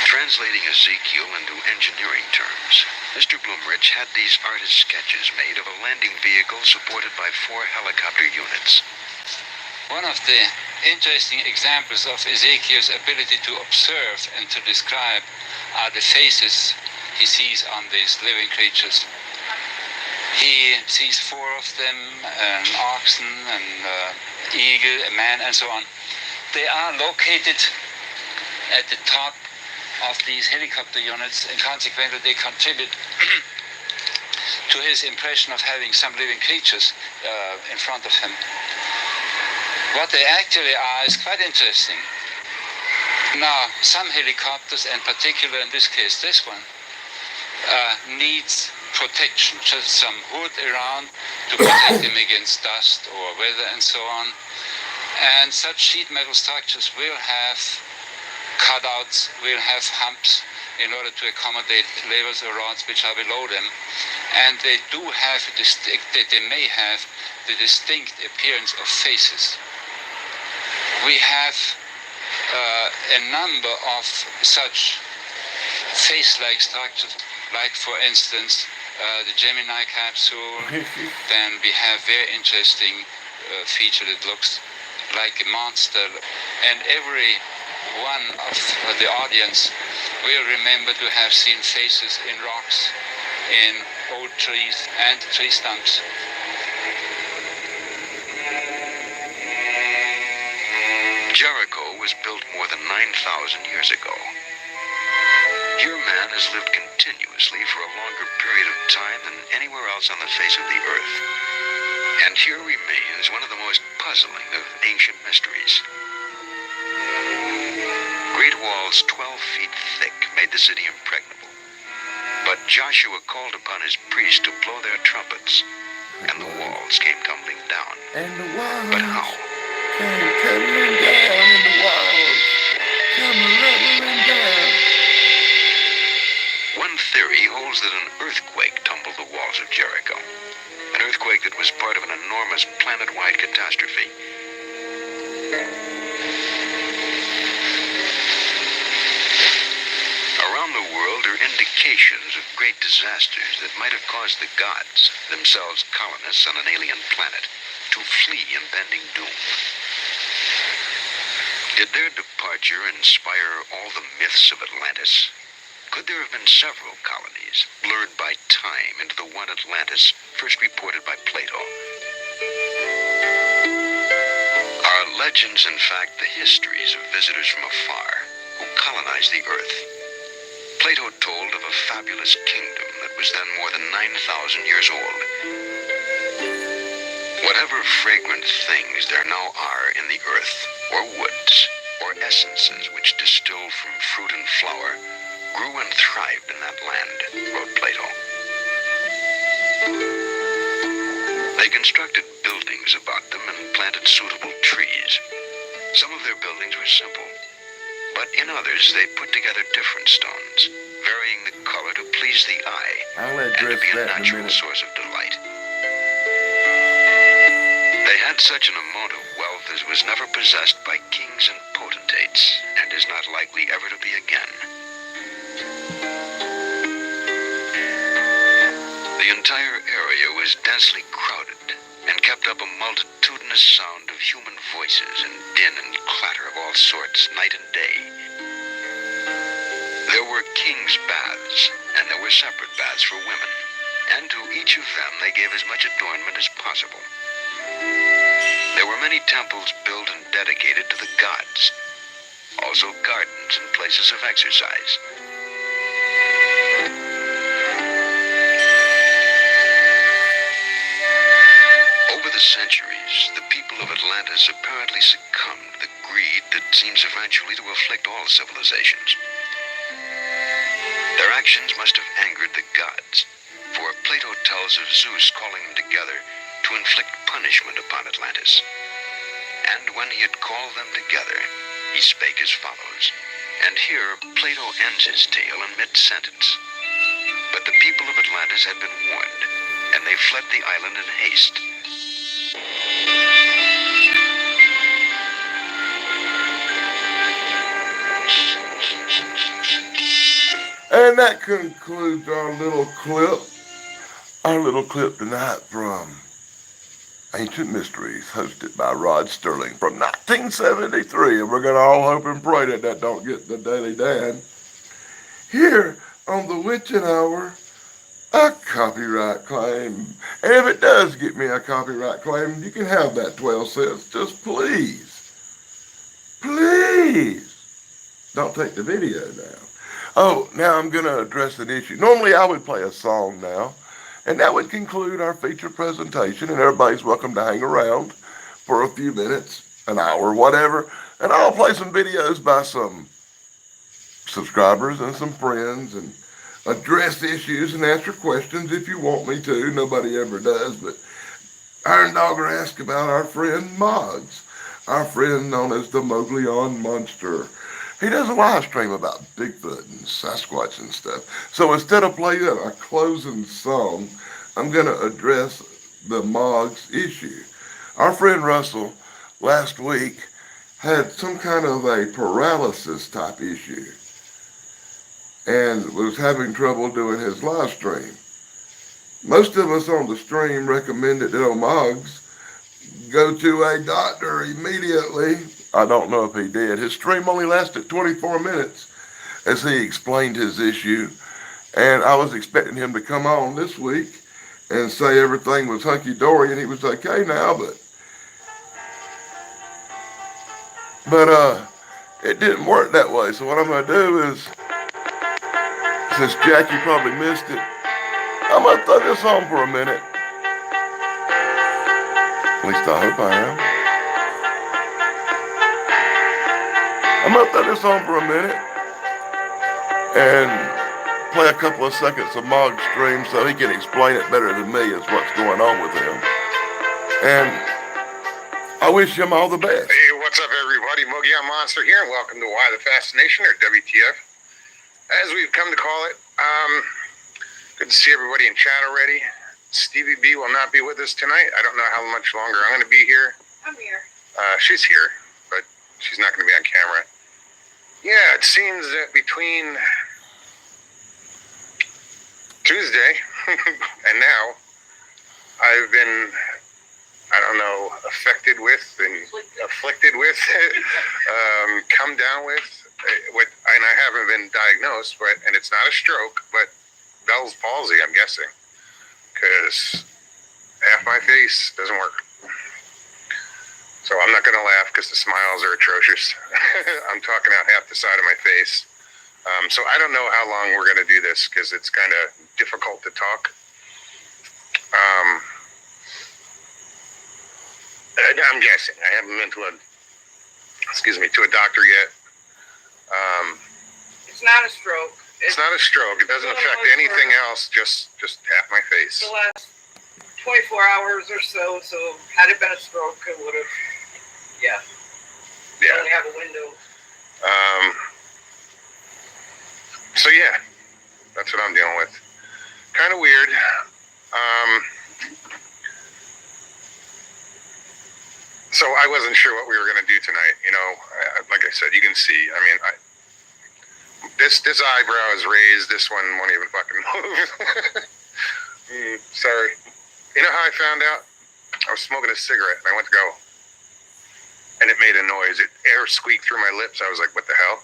Translating Ezekiel into engineering terms, Mr. Blumrich had these artist sketches made of a landing vehicle supported by 4 helicopter units. One of the interesting examples of Ezekiel's ability to observe and to describe are the faces he sees on these living creatures. He sees 4 of them, an oxen, an eagle, a man, and so on. They are located at the top of these helicopter units, and consequently they contribute to his impression of having some living creatures in front of him. What they actually are is quite interesting. Now, some helicopters, and particularly in this case this one, needs protection, just some hood around to protect them against dust or weather and so on. And such sheet metal structures will have cutouts, will have humps in order to accommodate levers or rods which are below them. And they do have they may have the distinct appearance of faces. We have a number of such face-like structures, like for instance the Gemini capsule. Then we have very interesting feature that looks like a monster, and every one of the audience will remember to have seen faces in rocks, in old trees and tree stumps. Jericho was built more than 9,000 years ago. Here man has lived continuously for a longer period of time than anywhere else on the face of the earth. And here remains one of the most puzzling of ancient mysteries. Great walls 12 feet thick made the city impregnable. But Joshua called upon his priests to blow their trumpets, and the walls came tumbling down. And the walls But how? came tumbling down, and the walls come rumbling down. One theory holds that an earthquake tumbled the walls of Jericho. An earthquake that was part of an enormous planet-wide catastrophe. Around the world are indications of great disasters that might have caused the gods, themselves colonists on an alien planet, to flee impending doom. Did their departure inspire all the myths of Atlantis? Could there have been several colonies, blurred by time into the one Atlantis first reported by Plato? Are legends, in fact, the histories of visitors from afar who colonized the earth? Plato told of a fabulous kingdom that was then more than 9,000 years old. Whatever fragrant things there now are in the earth, or woods, or essences which distill from fruit and flower, grew and thrived in that land, wrote Plato. They constructed buildings about them and planted suitable trees. Some of their buildings were simple, but in others they put together different stones, varying the color to please the eye and to be a natural source of delight. They had such an amount of wealth as was never possessed by kings and potentates, and is not likely ever to be again. The entire area was densely crowded and kept up a multitudinous sound of human voices and din and clatter of all sorts, night and day. There were kings' baths, and there were separate baths for women, and to each of them they gave as much adornment as possible. There were many temples built and dedicated to the gods, also gardens and places of exercise. Over the centuries, the people of Atlantis apparently succumbed to the greed that seems eventually to afflict all civilizations. Their actions must have angered the gods, for Plato tells of Zeus calling them together to inflict punishment upon Atlantis. And when he had called them together, he spake as follows. And here Plato ends his tale in mid-sentence. But the people of Atlantis had been warned, and and they fled the island in haste. And that concludes our little clip tonight from Ancient Mysteries, hosted by Rod Sterling from 1973. And we're going to all hope and pray that that don't get the Daily Dan. Here on the Witching Hour, a copyright claim. And if it does get me a copyright claim, you can have that 12 cents. Just please, don't take the video down. Oh, now I'm going to address an issue. Normally I would play a song now, and that would conclude our feature presentation, and everybody's welcome to hang around for a few minutes, an hour, whatever, and I'll play some videos by some subscribers and some friends and address issues and answer questions if you want me to. Nobody ever does, but Iron Dogger asked about our friend Moggs, our friend known as the Moglion Monster. He does a live stream about Bigfoot and Sasquatch and stuff. So instead of playing a closing song, I'm going to address the Moggs issue. Our friend Russell last week had some kind of a paralysis type issue and was having trouble doing his live stream. Most of us on the stream recommended that Moggs go to a doctor immediately. I don't know if he did. His stream only lasted 24 minutes as he explained his issue. And I was expecting him to come on this week and say everything was hunky-dory and he was okay now, but it didn't work that way. So what I'm going to do is, since Jackie probably missed it, I'm going to throw this on for a minute. At least I hope I am. I'm going to throw this on for a minute and play a couple of seconds of Moggs' stream so he can explain it better than me as what's going on with him. And I wish him all the best. Hey, what's up, everybody? Moglion Monster here, and welcome to Why the Fascination, or WTF, as we've come to call it. Good to see everybody in chat already. Stevie B will not be with us tonight. I don't know how much longer I'm going to be here. I'm here. She's here, but she's not going to be on camera. Yeah, it seems that between Tuesday and now, I've been, I don't know, afflicted with, come down with, and I haven't been diagnosed, and it's not a stroke, but Bell's palsy, I'm guessing, because half my face doesn't work. So I'm not going to laugh because the smiles are atrocious. I'm talking out half the side of my face. So I don't know how long we're going to do this because it's kind of difficult to talk. I'm guessing. I haven't been to a doctor yet. It's not a stroke. It's not a stroke. It doesn't affect anything else, just half my face. The last 24 hours or so, had it been a stroke, it would have, yeah. Only have a window. So yeah, that's what I'm dealing with. Kind of weird. So I wasn't sure what we were going to do tonight. You know, like I said, you can see, I mean, this eyebrow is raised. This one won't even fucking move. Sorry. You know how I found out? I was smoking a cigarette and I went to go, and it made a noise. Air squeaked through my lips. I was like, what the hell?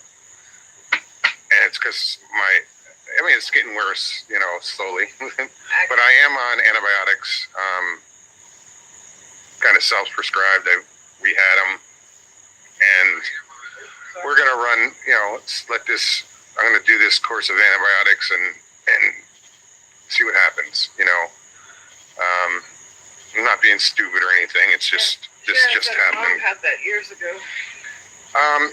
And it's because it's getting worse, you know, slowly. But I am on antibiotics, kind of self-prescribed. We had them, and we're going to run, you know, I'm going to do this course of antibiotics and see what happens, you know. I'm not being stupid or anything. It's just, this just happened. Mom had that years ago.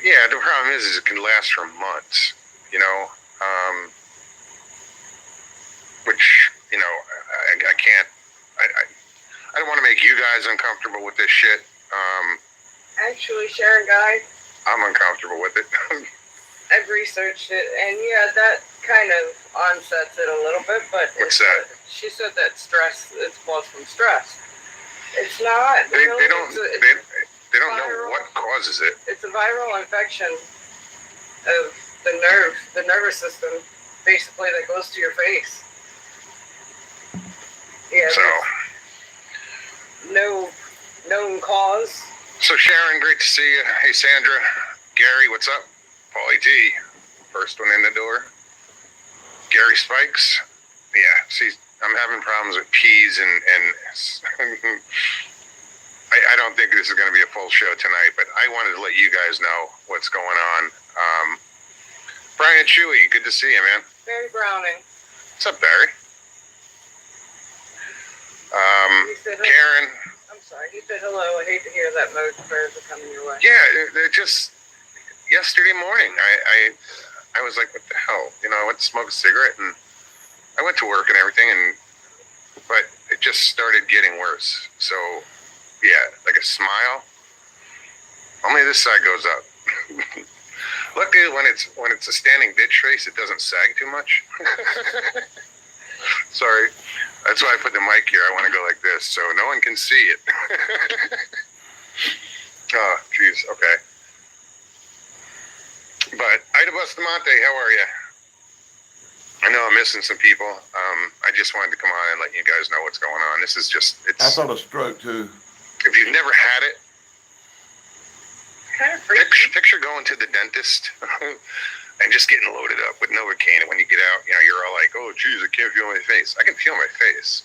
Yeah, the problem is it can last for months, you know, which, you know, I can't, I don't want to make you guys uncomfortable with this shit. Actually, Sharon Guy, I'm uncomfortable with it. I've researched it, and yeah, that kind of onsets it a little bit, but What's that? she said that stress, it's caused from stress. It's not. They don't know what causes it. It's a viral infection of the nervous system, basically, that goes to your face. Yeah. So, no known cause. So Sharon, great to see you. Hey Sandra, Gary, what's up? Paulie T, first one in the door. Gary Spikes, yeah. See, I'm having problems with peas and I don't think this is going to be a full show tonight, but I wanted to let you guys know what's going on. Brian Chewy, good to see you, man. Barry Browning. What's up, Barry? Karen. I'm sorry, he said hello. I hate to hear that most prayers are coming your way. Yeah, they're just yesterday morning. I was like, what the hell? You know, I went to smoke a cigarette and I went to work and everything, but it just started getting worse. So, yeah, like a smile. Only this side goes up. Luckily, when it's a standing ditch face, it doesn't sag too much. Sorry. That's why I put the mic here. I want to go like this so no one can see it. Oh, jeez. Okay. But Ida Bustamante, how are you? I know I'm missing some people. I just wanted to come on and let you guys know what's going on. This is just, I thought a stroke too. If you've never had it, kind of picture going to the dentist and just getting loaded up with Novocaine. And when you get out, you know, you're all like, oh, geez, I can't feel my face. I can feel my face.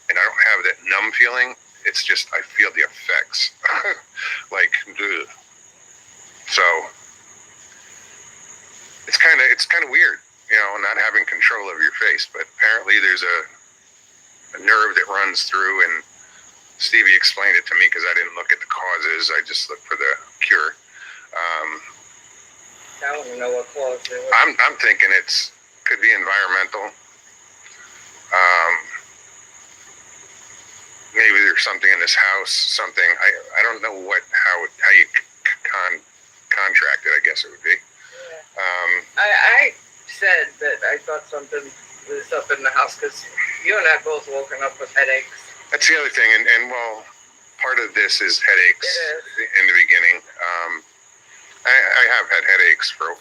And I don't have that numb feeling. It's just, I feel the effects. Like, ugh. So, it's kind of weird, you know, not having control of your face. But apparently there's a nerve that runs through, and Stevie explained it to me because I didn't look at the causes. I just looked for the cure. I don't even know what cause it was. I'm thinking could be environmental. Maybe there's something in this house. Something I don't know how you contract it. I guess it would be. Yeah. I said that I thought something was up in the house because you and I both woken up with headaches. That's the other thing, and well, part of this is headaches in the beginning. I have had headaches for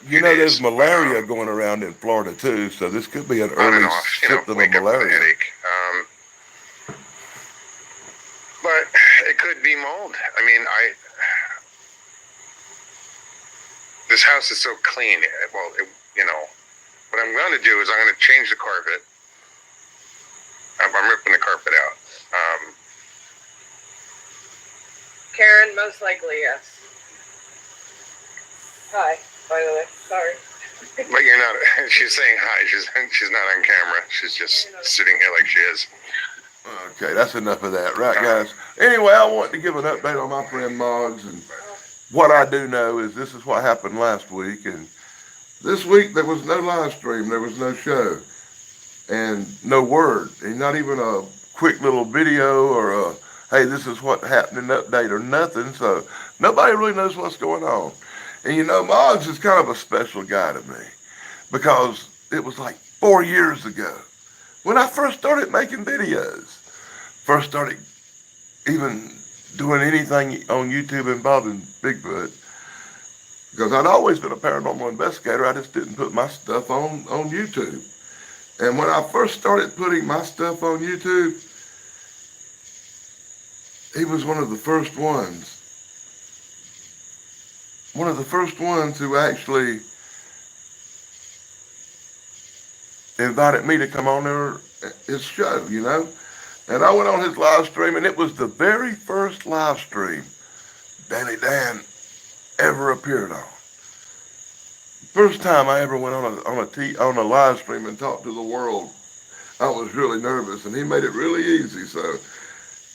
you know, there's malaria going around in Florida too, so this could be an early symptom of malaria. Headache. But it could be mold. I mean, this house is so clean. Well, you know, what I'm going to do is I'm going to change the carpet. I'm ripping the carpet out. Karen, most likely, yes. Hi, by the way. Sorry. But you're not. She's saying hi. She's not on camera. She's just sitting here like she is. Okay, that's enough of that, right, guys? Anyway, I want to give an update on my friend Moggs, and what I do know is this is what happened last week, and this week there was no live stream, there was no show, and no word, and not even a quick little video or a, hey, this is what happened in update or nothing, so nobody really knows what's going on. And you know, Moggs is kind of a special guy to me, because it was like 4 years ago when I first started making videos, first started even doing anything on YouTube involving Bigfoot, because I'd always been a paranormal investigator. I just didn't put my stuff on YouTube. And when I first started putting my stuff on YouTube, he was one of the first ones who actually invited me to come on his show, you know. And I went on his live stream, and it was the very first live stream Danny Dan ever appeared on. First time I ever went on a live stream and talked to the world, I was really nervous, and he made it really easy. So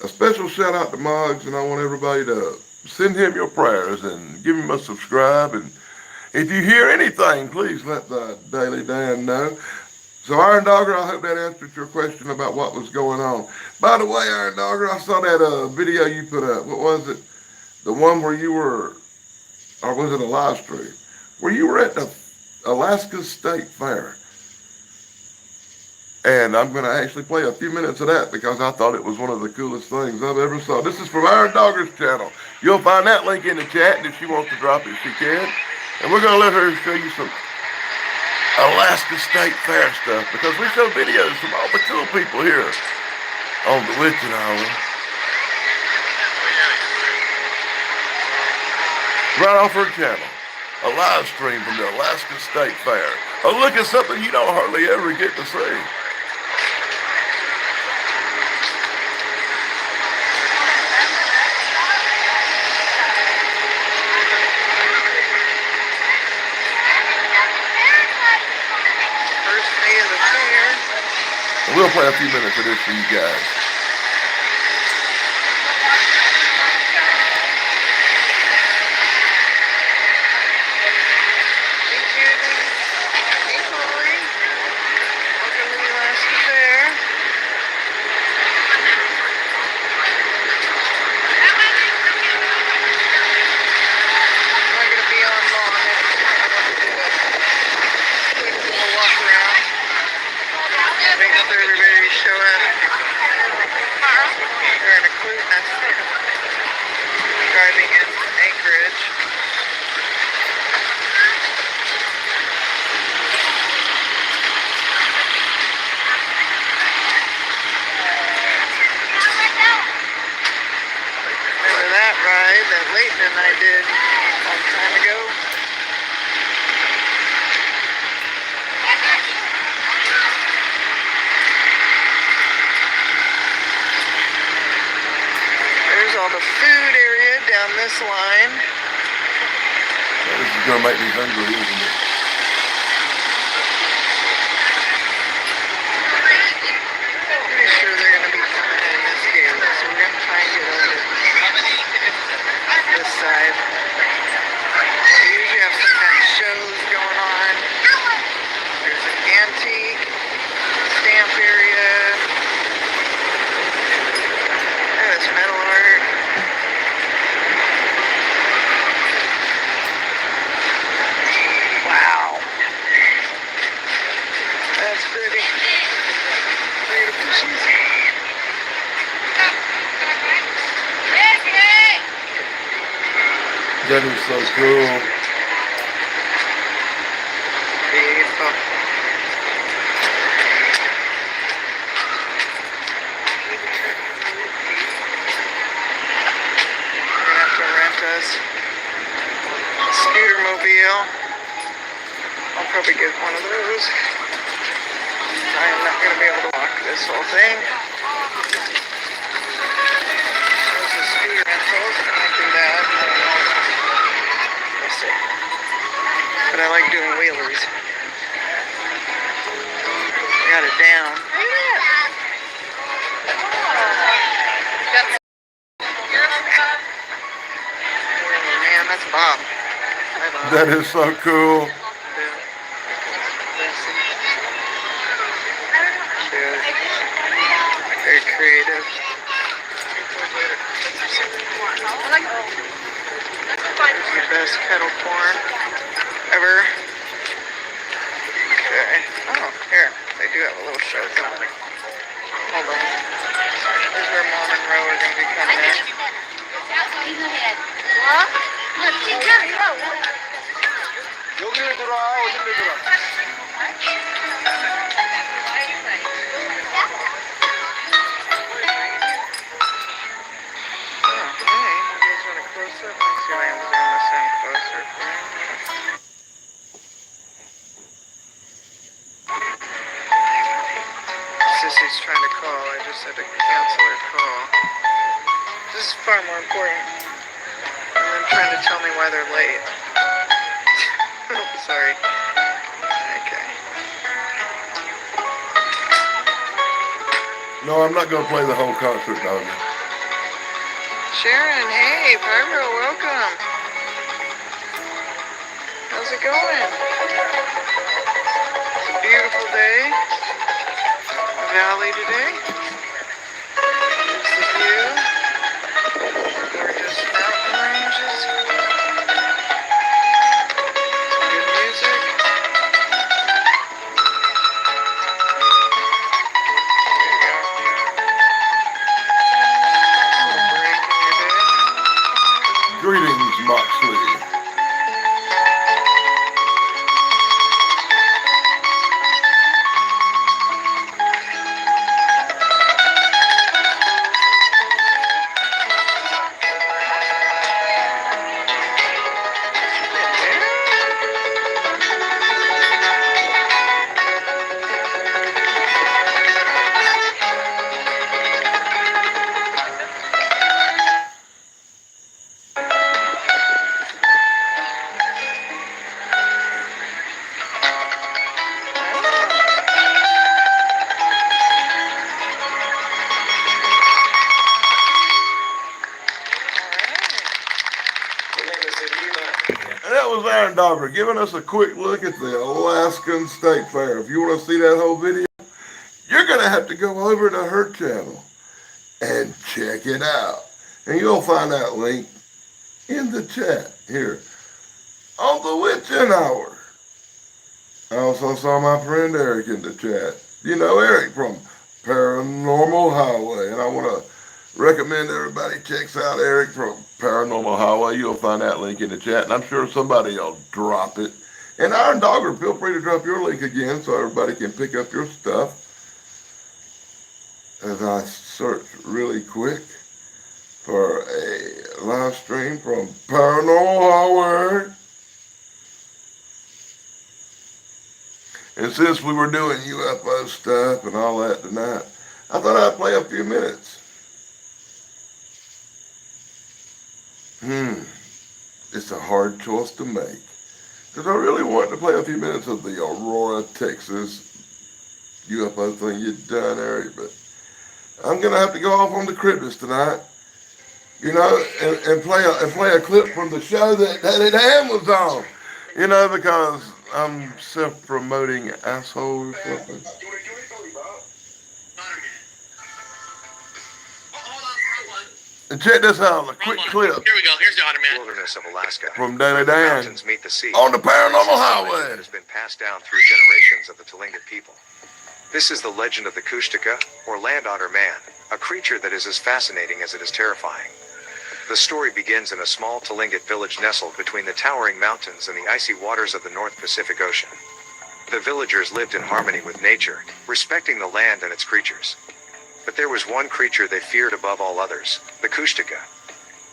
a special shout out to Moggs, and I want everybody to send him your prayers and give him a subscribe. And if you hear anything, please let the Daily Dan know. So Iron Dogger, I hope that answered your question about what was going on. By the way, Iron Dogger, I saw that video you put up. What was it? The one where you were, or was it a live stream? Where you were at the Alaska State Fair. And I'm going to actually play a few minutes of that because I thought it was one of the coolest things I've ever saw. This is from Iron Dogger's channel. You'll find that link in the chat, and if she wants to drop it, she can. And we're going to let her show you some Alaska State Fair stuff because we show videos from all the cool people here on the Witching Hour. Right off her channel, a live stream from the Alaska State Fair. A look at something you don't hardly ever get to see. We'll play a few minutes of this for you guys. Driving in from Anchorage. Remember that ride that Leighton and I did a long time ago? There's all the food area down this line. Well, this is going to make me hungry, isn't it? Pretty sure they're going to be coming in this gate, so we're going to try and get over this side. They usually have some kind of shows going on. There's an antique stamp area. There's metal art. Wow. That's pretty. Beautiful cheese. That is so cool. Beautiful. We're gonna have to rent us a scooter mobile. I'll probably get one of those. I am not gonna be able to walk this whole thing. There's the scooter rentals. I might do that. I don't know. We'll see. But I like doing wheelers. I got it down. Oh man, that's Bob. Hi, Bob. That is so cool. Very creative. The best kettle corn ever. Okay. Oh, here. They do have a little show coming. Hold on. Here's where Mom and Ro are going to be coming in. Sissy's trying to call. I just had to cancel her call. This is far more important than them trying to tell me why they're late. Sorry. Okay. No, I'm not going to play the whole concert, dog. Sharon, hey, Barbara, welcome. How's it going? It's a beautiful day. The valley today. There's the view. Gorgeous mountain ranges. Some good music. And that was Aaron Dauber giving us a quick look at the Alaskan State Fair. If you want to see that whole video, you're going to have to go over to her channel and check it out. And you'll find that link in the chat here on the Witching Hour. I also saw my friend Eric in the chat. You know Eric from Paranormal Highway. And I want to recommend everybody checks out Eric from Paranormal Highway. You'll find that link in the chat. And I'm sure somebody will drop it. And Iron Dogger, feel free to drop your link again so everybody can pick up your stuff. As I search really quick for a live stream from Paranormal Highway. And since we were doing UFO stuff and all that tonight, I thought I'd play a few minutes. It's a hard choice to make. Because I really want to play a few minutes of the Aurora, Texas UFO thing you'd done, Eric, but I'm going to have to go off on the Cribbers tonight. You know, and play a clip from the show that Daddy Dan was on. You know, because I'm self-promoting asshole or something. And check this out, a quick clip. Here we go. Here's the Otter Man. Wilderness of Alaska. From Daddy Dan Mountains meet the sea. on the Paranormal Highway. It has been passed down through generations of the Tlingit people. This is the legend of the Kushtaka, or land otter man, a creature that is as fascinating as it is terrifying. The story begins in a small Tlingit village nestled between the towering mountains and the icy waters of the North Pacific Ocean. The villagers lived in harmony with nature, respecting the land and its creatures. But there was one creature they feared above all others, the Kushtaka.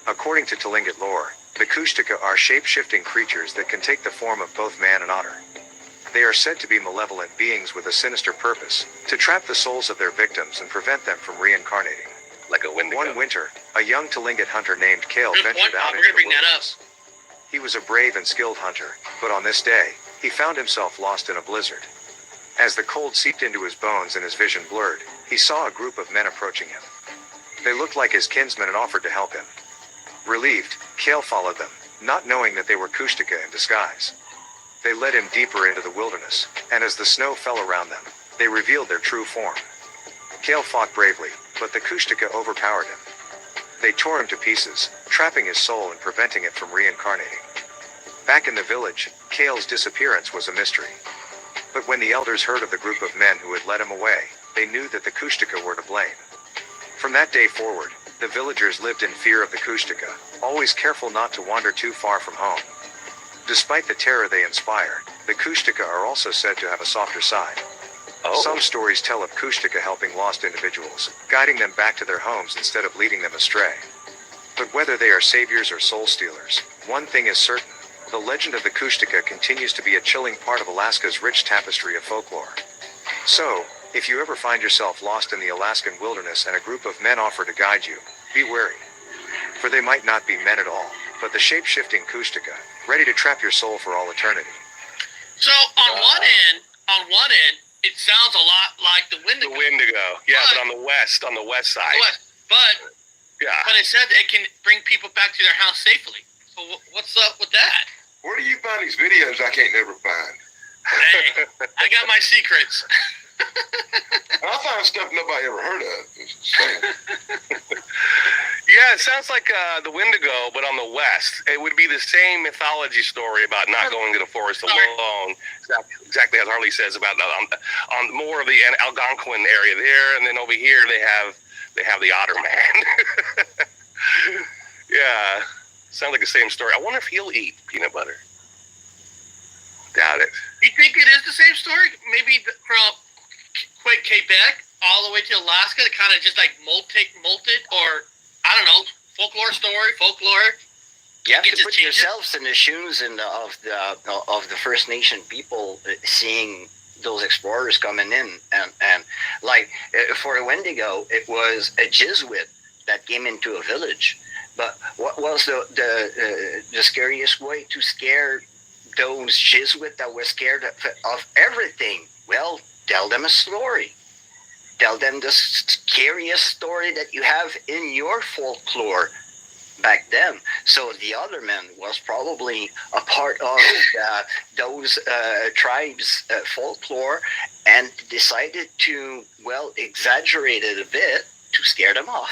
According to Tlingit lore, the Kushtaka are shape-shifting creatures that can take the form of both man and otter. They are said to be malevolent beings with a sinister purpose, to trap the souls of their victims and prevent them from reincarnating. Like a Wendigo. One winter, a young Tlingit hunter named Kale ventured out into the wilderness. He was a brave and skilled hunter, but on this day, he found himself lost in a blizzard. As the cold seeped into his bones and his vision blurred, he saw a group of men approaching him. They looked like his kinsmen and offered to help him. Relieved, Kale followed them, not knowing that they were Kushtaka in disguise. They led him deeper into the wilderness, and as the snow fell around them, they revealed their true form. Kale fought bravely, but the Kushtaka overpowered him. They tore him to pieces, trapping his soul and preventing it from reincarnating. Back in the village, Kale's disappearance was a mystery. But when the elders heard of the group of men who had led him away, they knew that the Kushtaka were to blame. From that day forward, the villagers lived in fear of the Kushtaka, always careful not to wander too far from home. Despite the terror they inspire, the Kushtaka are also said to have a softer side. Some stories tell of Kushtaka helping lost individuals, guiding them back to their homes instead of leading them astray. But whether they are saviors or soul stealers, one thing is certain: the legend of the Kushtaka continues to be a chilling part of Alaska's rich tapestry of folklore. So, if you ever find yourself lost in the Alaskan wilderness and a group of men offer to guide you, be wary. For they might not be men at all, but the shape-shifting Kushtaka, ready to trap your soul for all eternity. So on one end, it sounds a lot like the Wendigo. The Wendigo, yeah, but on the west side. But it said it can bring people back to their house safely. So what's up with that? Where do you find these videos I can't never find? Hey, I got my secrets. I find stuff nobody ever heard of. Yeah, it sounds like the Wendigo, but on the west. It would be the same mythology story about not going to the forest alone. Exactly as Harley says about on more of the Algonquin area there, and then over here they have the Otter Man. Yeah, sounds like the same story. I wonder if he'll eat peanut butter. Doubt it. You think it is the same story? Maybe from Quebec all the way to Alaska, to kind of just like molted, or I don't know, folklore. You have to put yourselves in the shoes of the First Nation people, seeing those explorers coming in, and like for a Wendigo, it was a Jesuit that came into a village. But what was the scariest way to scare those Jesuits that were scared of everything? Well, tell them a story. Tell them the scariest story that you have in your folklore. back then. So the other man was probably a part of those tribes' folklore and decided to, well, exaggerate it a bit to scare them off.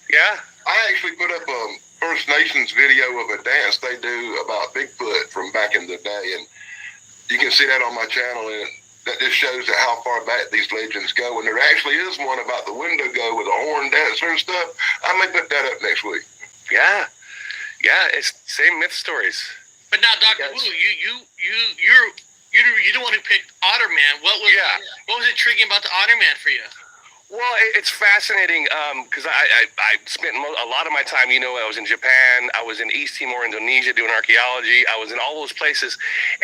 Yeah. I actually put up a First Nations video of a dance they do about Bigfoot from back in the day, and you can see that on my channel, and that just shows how far back these legends go. And there actually is one about the Wendigo with a horn dancer and stuff. I may put that up next week. Yeah, it's same myth stories. But now, Dr. Wu, you're the one who picked Otterman. What was intriguing about the Otterman for you? Well, it's fascinating because I spent a lot of my time, I was in Japan, I was in East Timor, Indonesia doing archaeology, I was in all those places,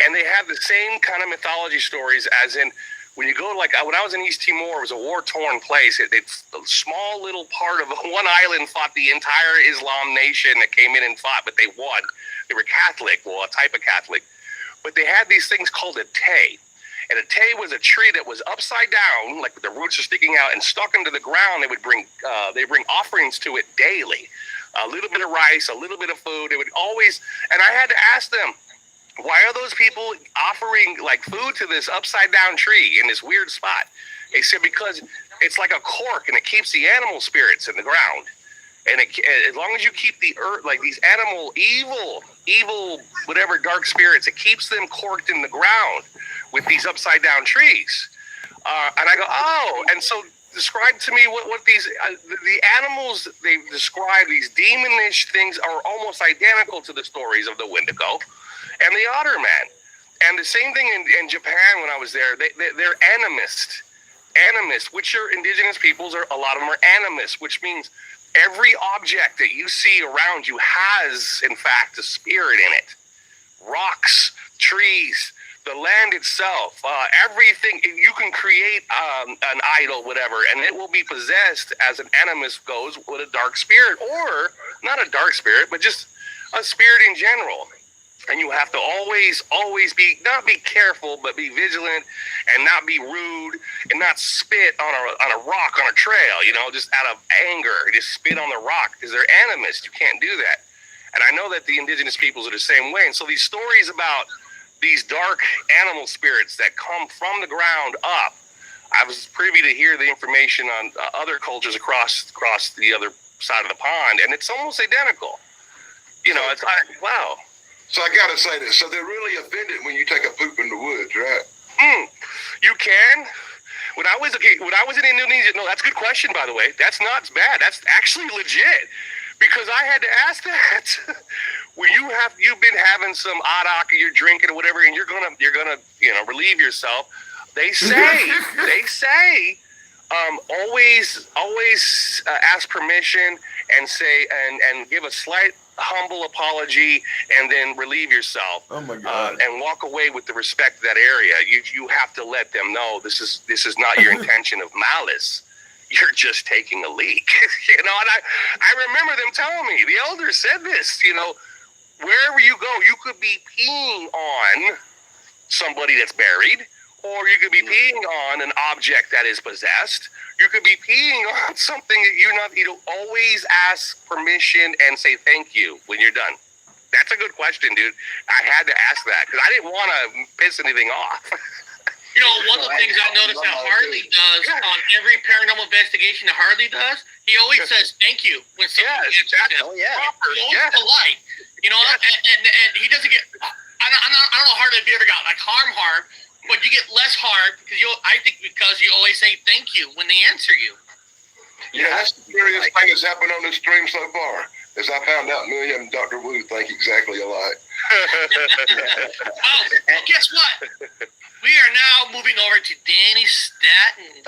and they have the same kind of mythology stories as in, when you go, like, when I was in East Timor, it was a war-torn place. It's a small little part of one island fought the entire Islam nation that came in and fought, but they won. They were Catholic, well, a type of Catholic. But they had these things called a tay. And a tay was a tree that was upside down, like the roots are sticking out, and stuck into the ground. They would bring offerings to it daily. A little bit of rice, a little bit of food. They would always, and I had to ask them, why are those people offering like food to this upside down tree in this weird spot? They said, because it's like a cork and it keeps the animal spirits in the ground. And as long as you keep the earth, like these animal, evil, whatever dark spirits, it keeps them corked in the ground with these upside down trees. And I go, oh, and so describe to me what these, the animals they describe, these demonish things are almost identical to the stories of the Wendigo and the Otterman. And the same thing in Japan when I was there, they're animists. Animists, which are indigenous peoples, a lot of them are animists, which means every object that you see around you has, in fact, a spirit in it. Rocks, trees, the land itself, everything. You can create an idol, whatever, and it will be possessed, as an animist goes, with a dark spirit, or not a dark spirit, but just a spirit in general. And you have to always be, not be careful, but be vigilant and not be rude and not spit on a rock on a trail, just out of anger. Just spit on the rock because they're animists. You can't do that. And I know that the indigenous peoples are the same way. And so these stories about these dark animal spirits that come from the ground up, I was privy to hear the information on other cultures across the other side of the pond, and it's almost identical. It's like, wow. So I gotta say this. So they're really offended when you take a poop in the woods, right? You can. When I was in Indonesia, no, that's a good question, by the way. That's not bad. That's actually legit, because I had to ask that. When you've been having some adak or you're drinking or whatever, and you're gonna relieve yourself. They say always ask permission and say and give a slight humble apology, and then relieve yourself. Oh my God. And walk away with the respect of that area. You have to let them know this is not your intention of malice. You're just taking a leak. And I remember them telling me, the elders said this, wherever you go, you could be peeing on somebody that's buried, or you could be peeing on an object that is possessed. You could be peeing on something that you always ask permission and say thank you when you're done. That's a good question, dude. I had to ask that because I didn't want to piss anything off. One of the things I noticed that Harley does on every paranormal investigation that Harley does, he always says thank you when someone answers him. Oh, yeah. Proper, he's always polite. And he doesn't get, I don't know, Harley, if you ever got like harm, but you get less harm because you always say thank you when they answer you. Yeah, that's the curious thing that's happened on this stream so far. As I found out, Amelia and Dr. Wu think exactly alike. Well, guess what? We are now moving over to Danny Statton.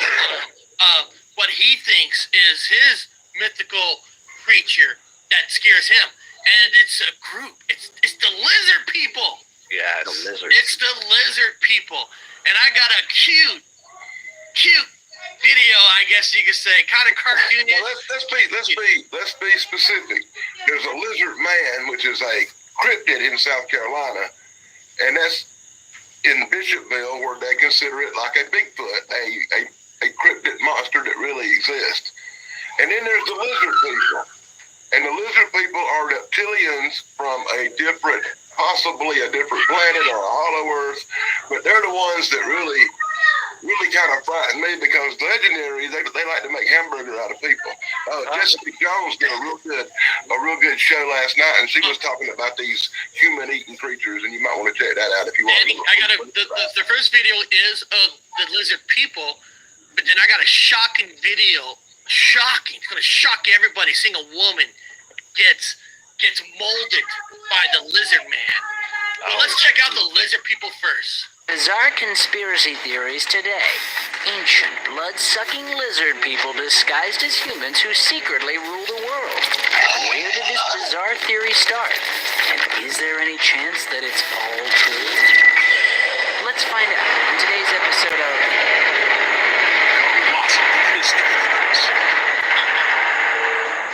What he thinks is his mythical creature that scares him. And it's a group. It's the lizard people. Yes. It's the lizard people. And I got a cute video, I guess you could say, kind of cartoonish. Well, let's be specific. There's a lizard man, which is a cryptid in South Carolina, and that's in Bishopville, where they consider it like a Bigfoot, a cryptid monster that really exists. And then there's the lizard people. And the lizard people are reptilians from possibly a different planet or a hollow earth, but they're the ones that really kind of frighten me because legendary, they like to make hamburger out of people. Jessica Jones did a real good show last night, and she was talking about these human-eating creatures, and you might want to check that out if you want. Danny, the first video is of the lizard people, but then I got a shocking video. Shocking! It's gonna shock everybody. Seeing a woman gets molded by the lizard man. Well, let's check out the lizard people first. Bizarre conspiracy theories today. Ancient, blood-sucking lizard people disguised as humans who secretly rule the world. Where did this bizarre theory start? And is there any chance that it's all true? Let's find out in today's episode of...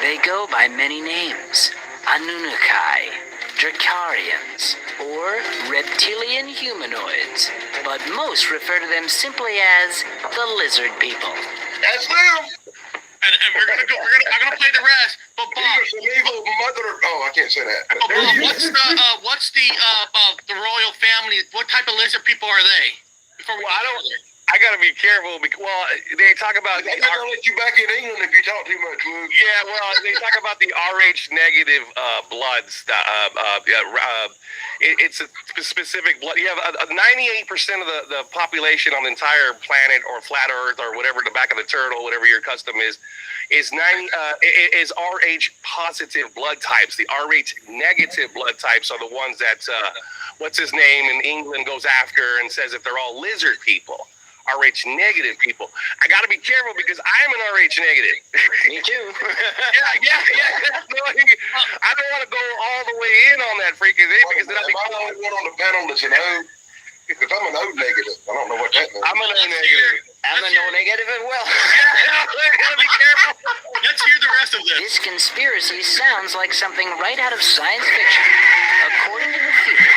They go by many names. Anunnaki, Dracarians, or reptilian humanoids, but most refer to them simply as the lizard people. That's them. And we're gonna play the rest. But Bob, some evil mother. Oh, I can't say that. But Bob, what's the royal family? What type of lizard people are they? I gotta be careful because they talk about. They're gonna let you back in England if you talk too much, Luke. Yeah, well, they talk about the Rh negative bloods. It's a specific blood. You have 98% of the population on the entire planet or flat Earth or whatever, the back of the turtle, whatever your custom is Rh positive blood types. The Rh negative blood types are the ones that what's his name in England goes after and says if they're all lizard people. Rh negative people. I got to be careful because I'm an Rh negative. Me too. Yeah. No, I don't want to go all the way in on that freaking thing because then I'll be the only one on the panel that's an O. Because I'm an O negative. I don't know what that means. I'm an O negative. I'm an O negative as well. Gotta be careful. Let's hear the rest of this. This conspiracy sounds like something right out of science fiction. According to the theory,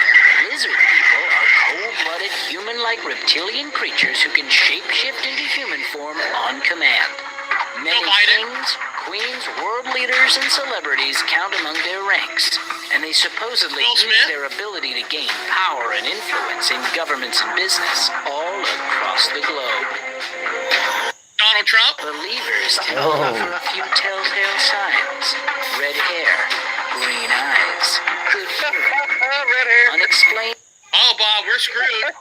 lizard people are cold-blooded, human-like reptilian creatures who can shape-shift into human form on command. Many kings, queens, world leaders, and celebrities count among their ranks, and they supposedly use their ability to gain power and influence in governments and business all across the globe. Donald Trump? Believers tend to look for a few telltale signs. Red hair, green eyes, good hearing, red hair, unexplained... Oh, Bob, we're screwed.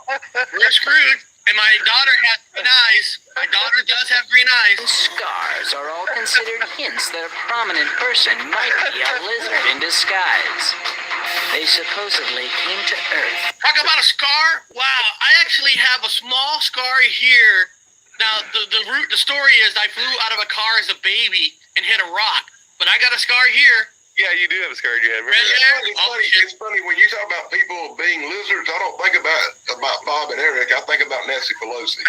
We're screwed. And my daughter has green eyes. My daughter does have green eyes. Scars are all considered hints that a prominent person might be a lizard in disguise. They supposedly came to Earth. Talk about a scar? Wow, I actually have a small scar here. Now, the story is I flew out of a car as a baby and hit a rock. But I got a scar here. Yeah, you do have a scar in your head. It's funny when you talk about people being lizards. I don't think about Bob and Eric. I think about Nancy Pelosi.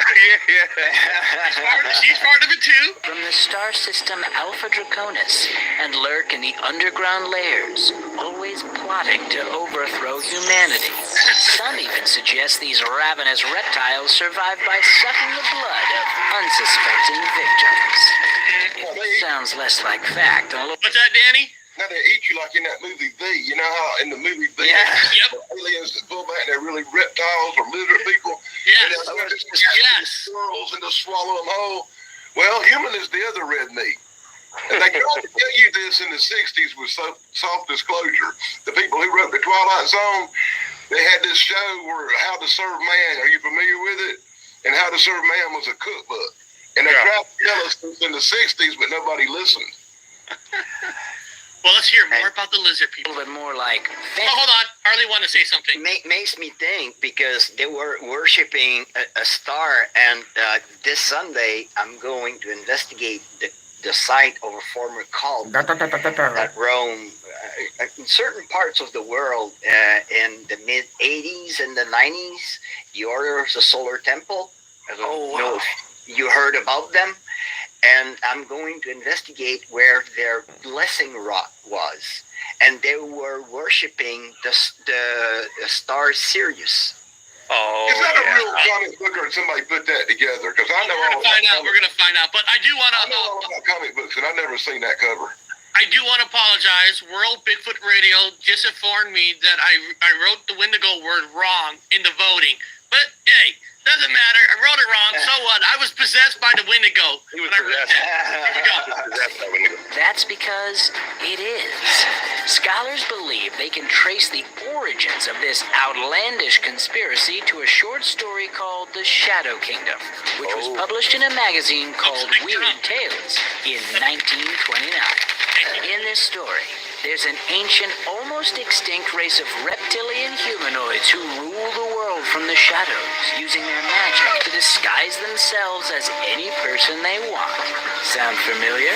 She's part of it too. From the star system Alpha Draconis and lurk in the underground layers, always plotting to overthrow humanity. Some even suggest these ravenous reptiles survive by sucking the blood of unsuspecting victims. It sounds less like fact. What's that, Danny? Now they eat you like in that movie V. You know how in the movie V, aliens that pull back, they're really reptiles or lizard people. Yes. Swirls and just swallow them whole. Well, human is the other red meat. And they tried to tell you this in the 60s with soft disclosure. The people who wrote the Twilight Zone, they had this show where How to Serve Man. Are you familiar with it? And How to Serve Man was a cookbook. And they tried to tell us this in the 60s, but nobody listened. Well, let's hear more about the lizard people. A little bit more like... Oh, hold on. Harley wanted to say something. Makes me think because they were worshiping a star, and this Sunday I'm going to investigate the site of a former cult that roamed in certain parts of the world in the mid-'80s and the '90s. The Order of the Solar Temple. I don't know if you heard about them. And I'm going to investigate where their blessing rock was. And they were worshiping the star Sirius. Oh, is that a real comic book or did somebody put that together? Because I know We're going to find out. But I do want to know all about comic books, and I've never seen that cover. I do want to apologize. World Bigfoot Radio just informed me that I wrote the Wendigo word wrong in the voting. But, hey, doesn't matter. I wrote it wrong. So what? I was possessed by the Wendigo when I wrote that. Here we go. That's because it is. Scholars believe they can trace the origins of this outlandish conspiracy to a short story called The Shadow Kingdom, which was published in a magazine called Weird Tales in 1929. In this story, there's an ancient, almost extinct race of reptilian humanoids who rule the world from the shadows, using their magic to disguise themselves as any person they want. Sound familiar?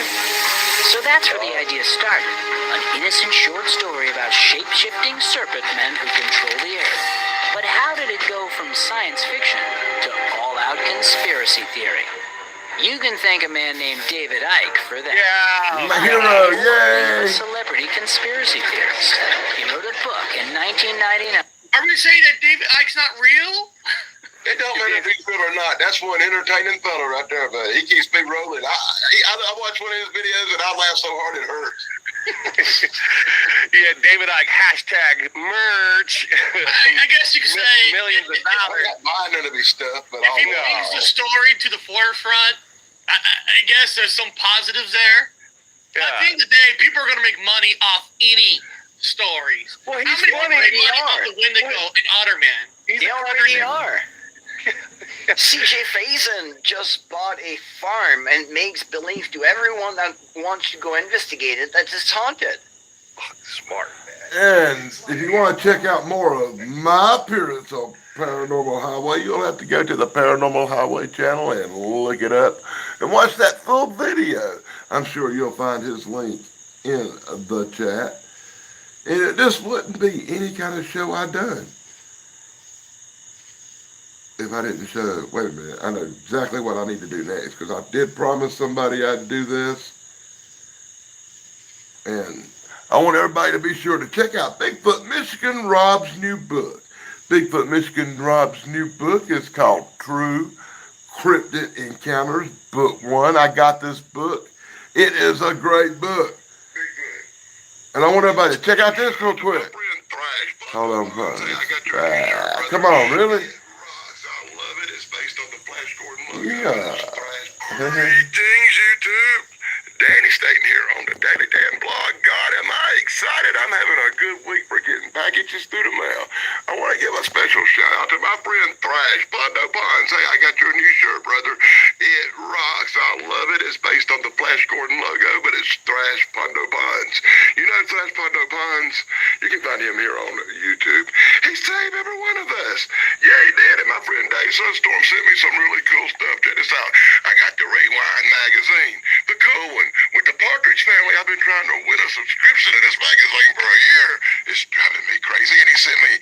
So that's where the idea started. An innocent short story about shape-shifting serpent men who control the earth. But how did it go from science fiction to all-out conspiracy theory? You can thank a man named David Icke for that. Yeah, my hero, yay! A celebrity conspiracy theorist. He wrote a book in 1999. Are we saying that David Icke's not real? It don't matter if he's real or not. That's one entertaining fella right there, but he keeps me rolling. I watched one of his videos and I laugh so hard it hurts. Yeah, David Icke, hashtag merch. I guess you could say millions of dollars. I got mine to be stuff, but if he brings the story to the forefront, I guess there's some positives there. Yeah. At the end of the day, people are going to make money off any stories. Well, How many people make money off the Wendigo and Otterman? They already are. CJ Faison just bought a farm and makes believe to everyone that wants to go investigate it that it's haunted. Smart, man. And if you want to check out more of my appearance on Paranormal Highway, you'll have to go to the Paranormal Highway channel and look it up and watch that full video. I'm sure you'll find his link in the chat. And this wouldn't be any kind of show I done if I didn't show. Wait a minute, I know exactly what I need to do next, because I did promise somebody I'd do this. And I want everybody to be sure to check out Bigfoot Michigan Rob's new book. Bigfoot Michigan Rob's new book is called True Cryptid Encounters, Book 1. I got this book. It is a great book. And I want everybody to check out this real quick. Hold on, come on, really? Yeah. Greetings, YouTube. Danny Staten here on the Daily Dan blog. God, am I excited. I'm having a good week for getting packages through the mail. I want to give a special shout out to my friend Thrash Pondo Pons. Hey, I got your new shirt, brother. It rocks. I love it. It's based on the Flash Gordon logo, but it's Thrash Pondo Pons. You know Thrash Pondo Pons? You can find him here on YouTube. He saved every one of us. Yeah, he did. And my friend Dave Sunstorm sent me some really cool stuff. Check this out. I got the Rewind magazine, the cool one with the Partridge Family. I've been trying to win a subscription to this magazine for a year. It's driving me crazy. And he sent me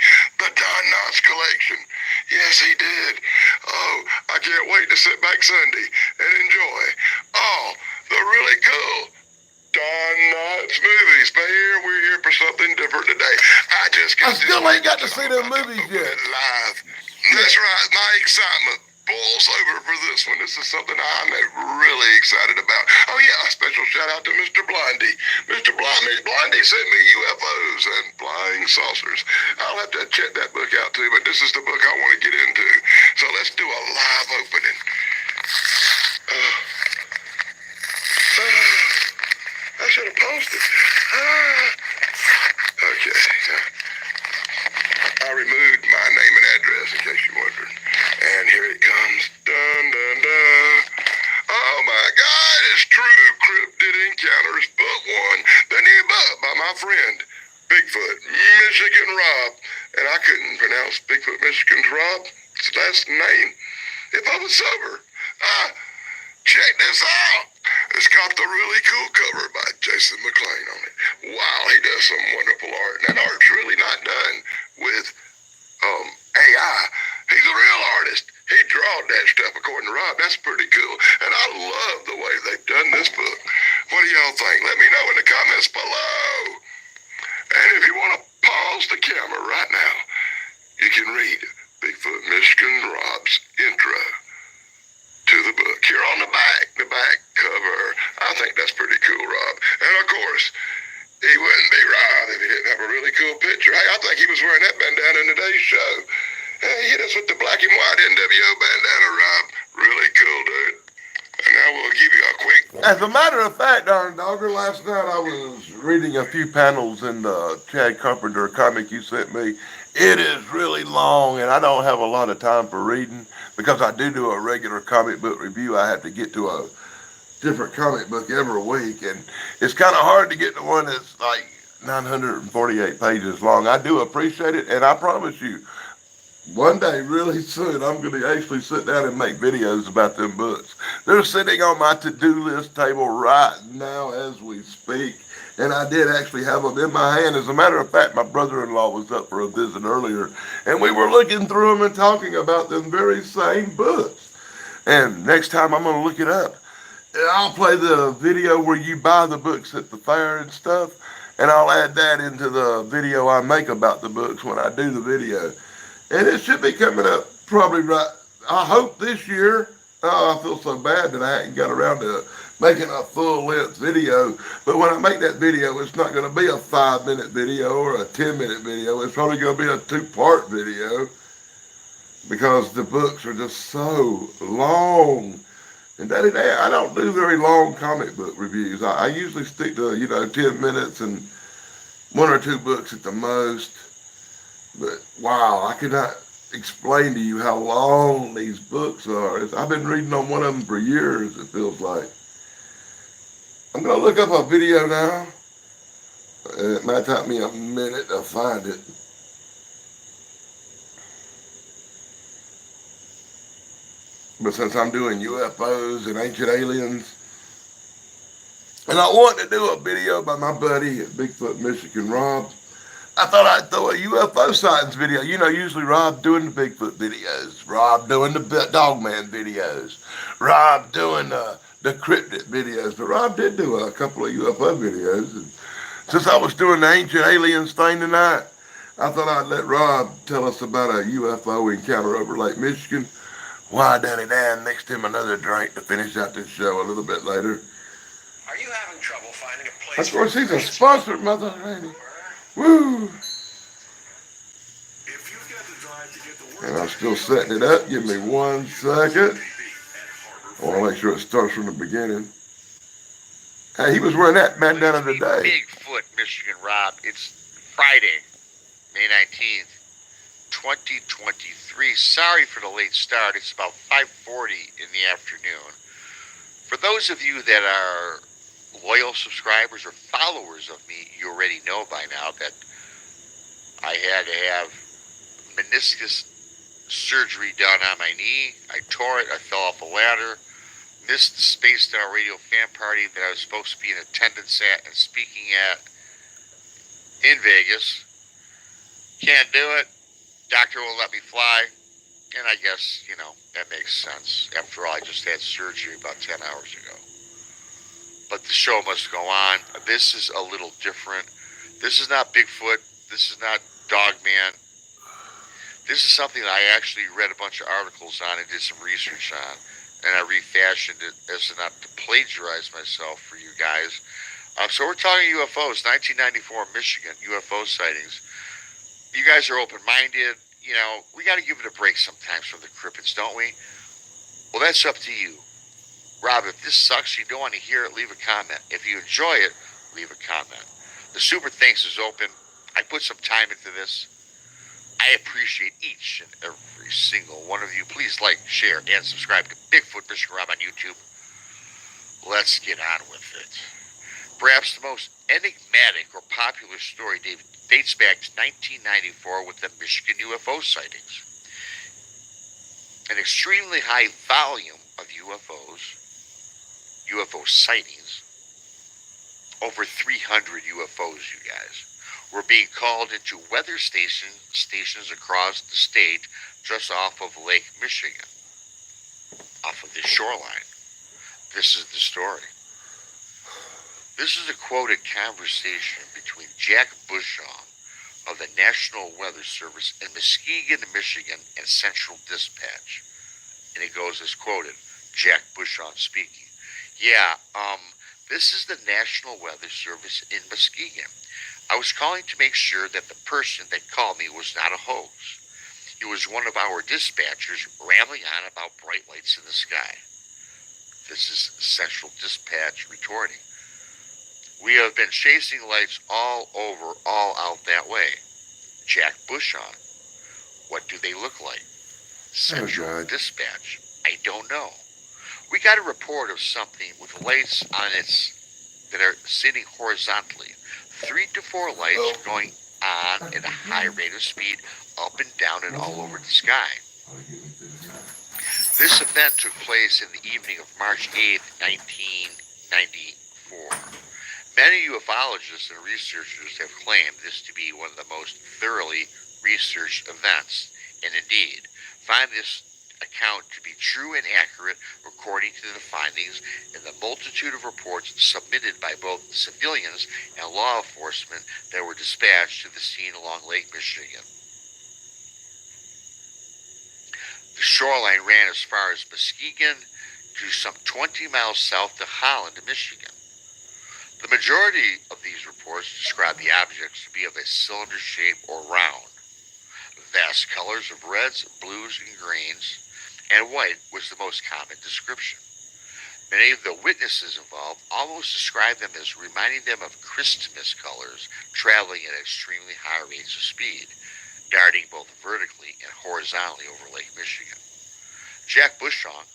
the Don Knotts collection. Yes, he did. Oh, I can't wait to sit back Sunday and enjoy all the really cool Don Knotts movies. But we're here for something different today. I still ain't got to see them movies yet. Live. That's right. My excitement boils over for this one. This is something I'm really excited about. Oh yeah, a special shout out to Mr. Blondie. Mr. Blondie sent me UFOs and flying saucers. I'll have to check that book out too, but this is the book I want to get into. So let's do a live opening. I should have posted. Okay. I removed my name and address in case you're wondering. And here it comes. Dun, dun, dun. Oh my God, it's True Cryptid Encounters, Book 1, the new book by my friend, Bigfoot Michigan Rob. And I couldn't pronounce Bigfoot Michigan's Rob's last name if I was sober. Check this out. It's got the really cool cover by Jason McLean on it. Wow, he does some wonderful art. And that art's really not done with AI. He's a real artist. He drawed that stuff according to Rob. That's pretty cool. And I love the way they've done this book. What do y'all think? Let me know in the comments below. And if you want to pause the camera right now, you can read Bigfoot Michigan Rob's intro to the book. Here on the back cover. I think that's pretty cool, Rob. And And of course, he wouldn't be Rob if he didn't have a really cool picture. Hey, I think he was wearing that bandana in today's show. Hey, he hit us with the black and white NWO bandana, Rob. Really cool, dude. And now we'll give you a quick... As a matter of fact, Darn Dogger, last night I was reading a few panels in the Chad Carpenter comic you sent me. It is really long, and I don't have a lot of time for reading because I do a regular comic book review. I have to get to a different comic book every week, and it's kind of hard to get to one that's like 948 pages long. I do appreciate it, and I promise you, one day, really soon, I'm going to actually sit down and make videos about them books. They're sitting on my to-do list table right now as we speak, and I did actually have them in my hand. As a matter of fact, my brother-in-law was up for a visit earlier, and we were looking through them and talking about them very same books. And next time, I'm going to look it up. And I'll play the video where you buy the books at the fair and stuff, and I'll add that into the video I make about the books when I do the video. And it should be coming up probably right, I hope this year. Oh, I feel so bad that I hadn't got around to making a full-length video. But when I make that video, it's not going to be a 5-minute video or a 10-minute video. It's probably going to be a 2-part video because the books are just so long. And I don't do very long comic book reviews. I usually stick to, 10 minutes and 1 or 2 books at the most. But wow, I cannot explain to you how long these books are. I've been reading on one of them for years, it feels like. I'm going to look up a video now. It might take me a minute to find it. But since I'm doing UFOs and ancient aliens, and I want to do a video by my buddy at Bigfoot, Michigan, Rob, I thought I'd throw a UFO sightings video. Usually Rob doing the Bigfoot videos, Rob doing the Dogman videos, Rob doing the cryptid videos. But Rob did do a couple of UFO videos. And since I was doing the ancient aliens thing tonight, I thought I'd let Rob tell us about a UFO encounter over Lake Michigan. Why, Danny Dan mixed him another drink to finish out this show a little bit later. Are you having trouble finding a place? Of course, he's a sponsored mother, ain't he? Woo! And I'm still setting it up. Give me 1 second. I want to make sure it starts from the beginning. Hey, he was wearing that bandana today. Bigfoot, Michigan, Rob. It's Friday, May 19th, 2023. Sorry for the late start. It's about 5:40 in the afternoon. For those of you that are loyal subscribers or followers of me, you already know by now that I had to have meniscus surgery done on my knee. I tore it. I fell off a ladder. Missed the Space Star Radio fan party that I was supposed to be in attendance at and speaking at in Vegas. Can't do it. Doctor won't let me fly. And I guess, that makes sense. After all, I just had surgery about 10 hours ago. But the show must go on. This is a little different. This is not Bigfoot. This is not Dogman. This is something that I actually read a bunch of articles on and did some research on. And I refashioned it as not to plagiarize myself for you guys. So we're talking UFOs, 1994 Michigan, UFO sightings. You guys are open-minded. We got to give it a break sometimes from the cryptids, don't we? Well, that's up to you. Rob, if this sucks, you don't want to hear it, leave a comment. If you enjoy it, leave a comment. The super thanks is open. I put some time into this. I appreciate each and every single one of you. Please like, share, and subscribe to Bigfoot Michigan Rob on YouTube. Let's get on with it. Perhaps the most enigmatic or popular story dates back to 1994 with the Michigan UFO sightings. An extremely high volume of UFO sightings, over 300 UFOs, you guys, were being called into weather stations across the state just off of Lake Michigan, off of the shoreline. This is the story. This is a quoted conversation between Jack Bushong of the National Weather Service in Muskegon, Michigan, and Central Dispatch. And it goes as quoted, Jack Bushong speaking. Yeah, This is the National Weather Service in Muskegon. I was calling to make sure that the person that called me was not a hoax. He was one of our dispatchers rambling on about bright lights in the sky. This is Central Dispatch retorting. We have been chasing lights all over, all out that way. Jack Bushong. What do they look like? Central Dispatch. I don't know. We got a report of something with lights on its that are sitting horizontally. 3 to 4 lights going on at a high rate of speed up and down and all over the sky. This event took place in the evening of March 8th, 1994. Many ufologists and researchers have claimed this to be one of the most thoroughly researched events, and indeed find this account to be true and accurate according to the findings in the multitude of reports submitted by both civilians and law enforcement that were dispatched to the scene along Lake Michigan. The shoreline ran as far as Muskegon to some 20 miles south to Holland, Michigan. The majority of these reports describe the objects to be of a cylinder shape or round. Vast colors of reds, blues, and greens, and white was the most common description. Many of the witnesses involved almost described them as reminding them of Christmas colors traveling at extremely high rates of speed, darting both vertically and horizontally over Lake Michigan. Jack Bushong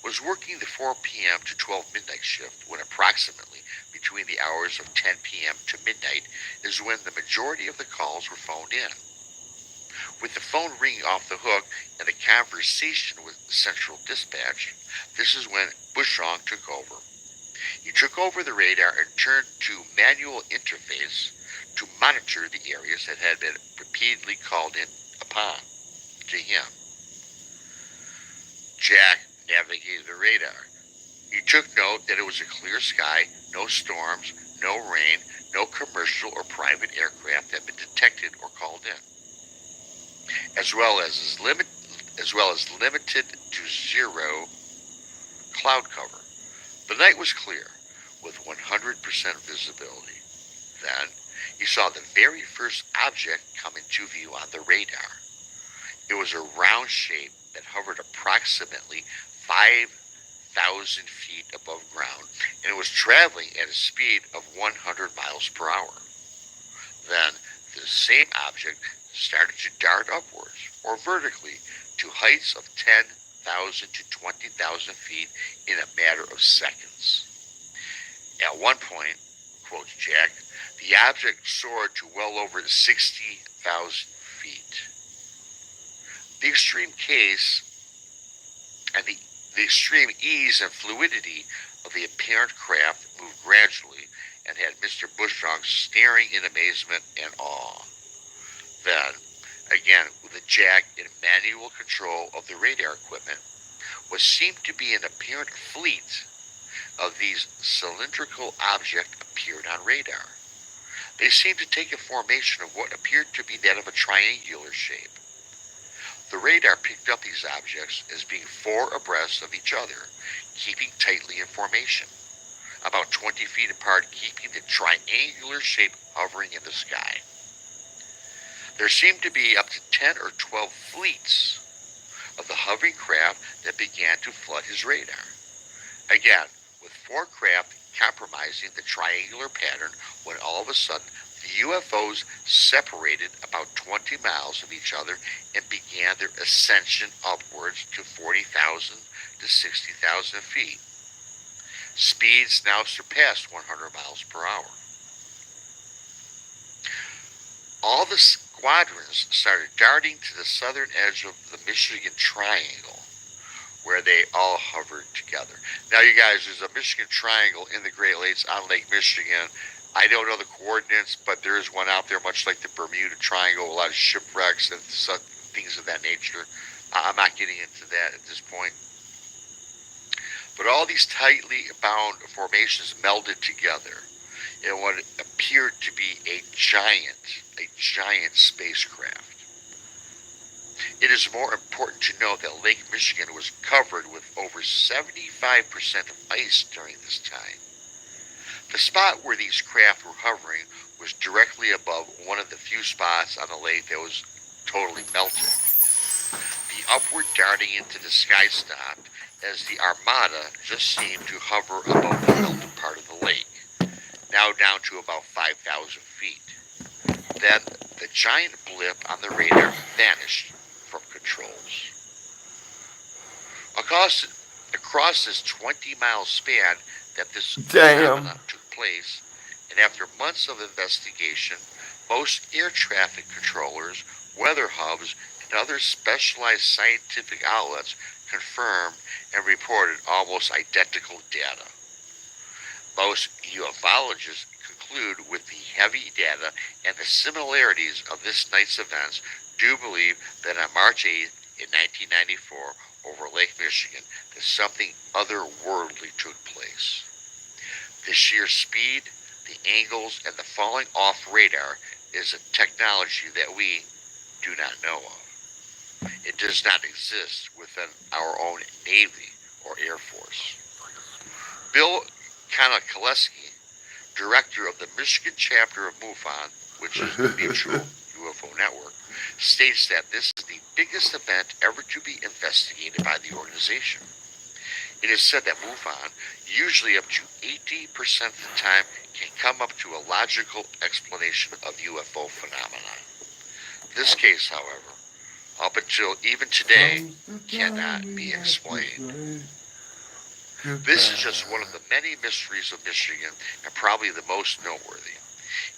was working the 4 p.m. to 12 midnight shift when approximately between the hours of 10 p.m. to midnight is when the majority of the calls were phoned in. With the phone ringing off the hook and the conversation with Central Dispatch, this is when Bushong took over. He took over the radar and turned to manual interface to monitor the areas that had been repeatedly called in upon to him. Jack navigated the radar. He took note that it was a clear sky, no storms, no rain, no commercial or private aircraft had been detected or called in, as well as limited to zero cloud cover. The night was clear with 100% visibility. Then he saw the very first object come into view on the radar. It was a round shape that hovered approximately 5,000 feet above ground, and it was traveling at a speed of 100 miles per hour. Then the same object started to dart upwards or vertically to heights of 10,000 to 20,000 feet in a matter of seconds. At one point, quotes Jack, the object soared to well over 60,000 feet. The extreme case and the extreme ease and fluidity of the apparent craft moved gradually and had Mr. Bushong staring in amazement and awe. Then, again, with a Jack in manual control of the radar equipment, what seemed to be an apparent fleet of these cylindrical objects appeared on radar. They seemed to take a formation of what appeared to be that of a triangular shape. The radar picked up these objects as being 4 abreast of each other, keeping tightly in formation, about 20 feet apart, keeping the triangular shape hovering in the sky. There seemed to be up to 10 or 12 fleets of the hovering craft that began to flood his radar. Again, with 4 craft compromising the triangular pattern, when all of a sudden the UFOs separated about 20 miles of each other and began their ascension upwards to 40,000 to 60,000 feet. Speeds now surpassed 100 miles per hour. All the squadrons started darting to the southern edge of the Michigan Triangle, where they all hovered together. Now, you guys, there's a Michigan Triangle in the Great Lakes on Lake Michigan. I don't know the coordinates, but there is one out there, much like the Bermuda Triangle, a lot of shipwrecks and things of that nature. I'm not getting into that at this point. But all these tightly bound formations melded together in what appeared to be a giant spacecraft. It is more important to note that Lake Michigan was covered with over 75% of ice during this time. The spot where these craft were hovering was directly above one of the few spots on the lake that was totally melted. The upward darting into the sky stopped as the armada just seemed to hover above the melted part of the lake, now down to about 5,000 feet. Then the giant blip on the radar vanished from controls. Across this 20-mile span that this phenomenon took place, and after months of investigation, most air traffic controllers, weather hubs, and other specialized scientific outlets confirmed and reported almost identical data. Most ufologists conclude with the heavy data and the similarities of this night's events do believe that on March 8th in 1994 over Lake Michigan that something otherworldly took place. The sheer speed, the angles, and the falling off radar is a technology that we do not know of. It does not exist within our own Navy or Air Force. Bill Konakaleski, director of the Michigan chapter of MUFON, which is the Mutual UFO Network, states that this is the biggest event ever to be investigated by the organization. It is said that MUFON, usually up to 80% of the time, can come up to a logical explanation of UFO phenomena. This case, however, up until even today, cannot be explained. This is just one of the many mysteries of Michigan, and probably the most noteworthy.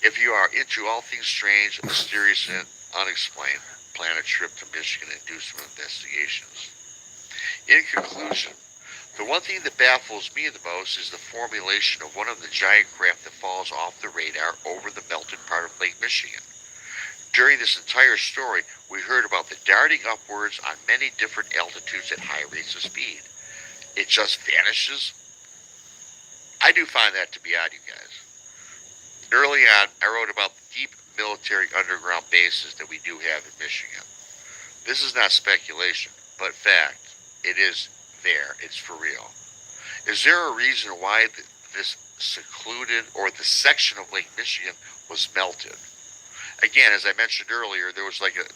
If you are into all things strange, mysterious, and unexplained, plan a trip to Michigan and do some investigations. In conclusion, the one thing that baffles me the most is the formulation of one of the giant craft that falls off the radar over the melted part of Lake Michigan. During this entire story, we heard about the darting upwards on many different altitudes at high rates of speed. It just vanishes? I do find that to be odd, you guys. Early on, I wrote about the deep military underground bases that we do have in Michigan. This is not speculation, but fact. It is there. It's for real. Is there a reason why this secluded or the section of Lake Michigan was melted? Again, as I mentioned earlier, there was like an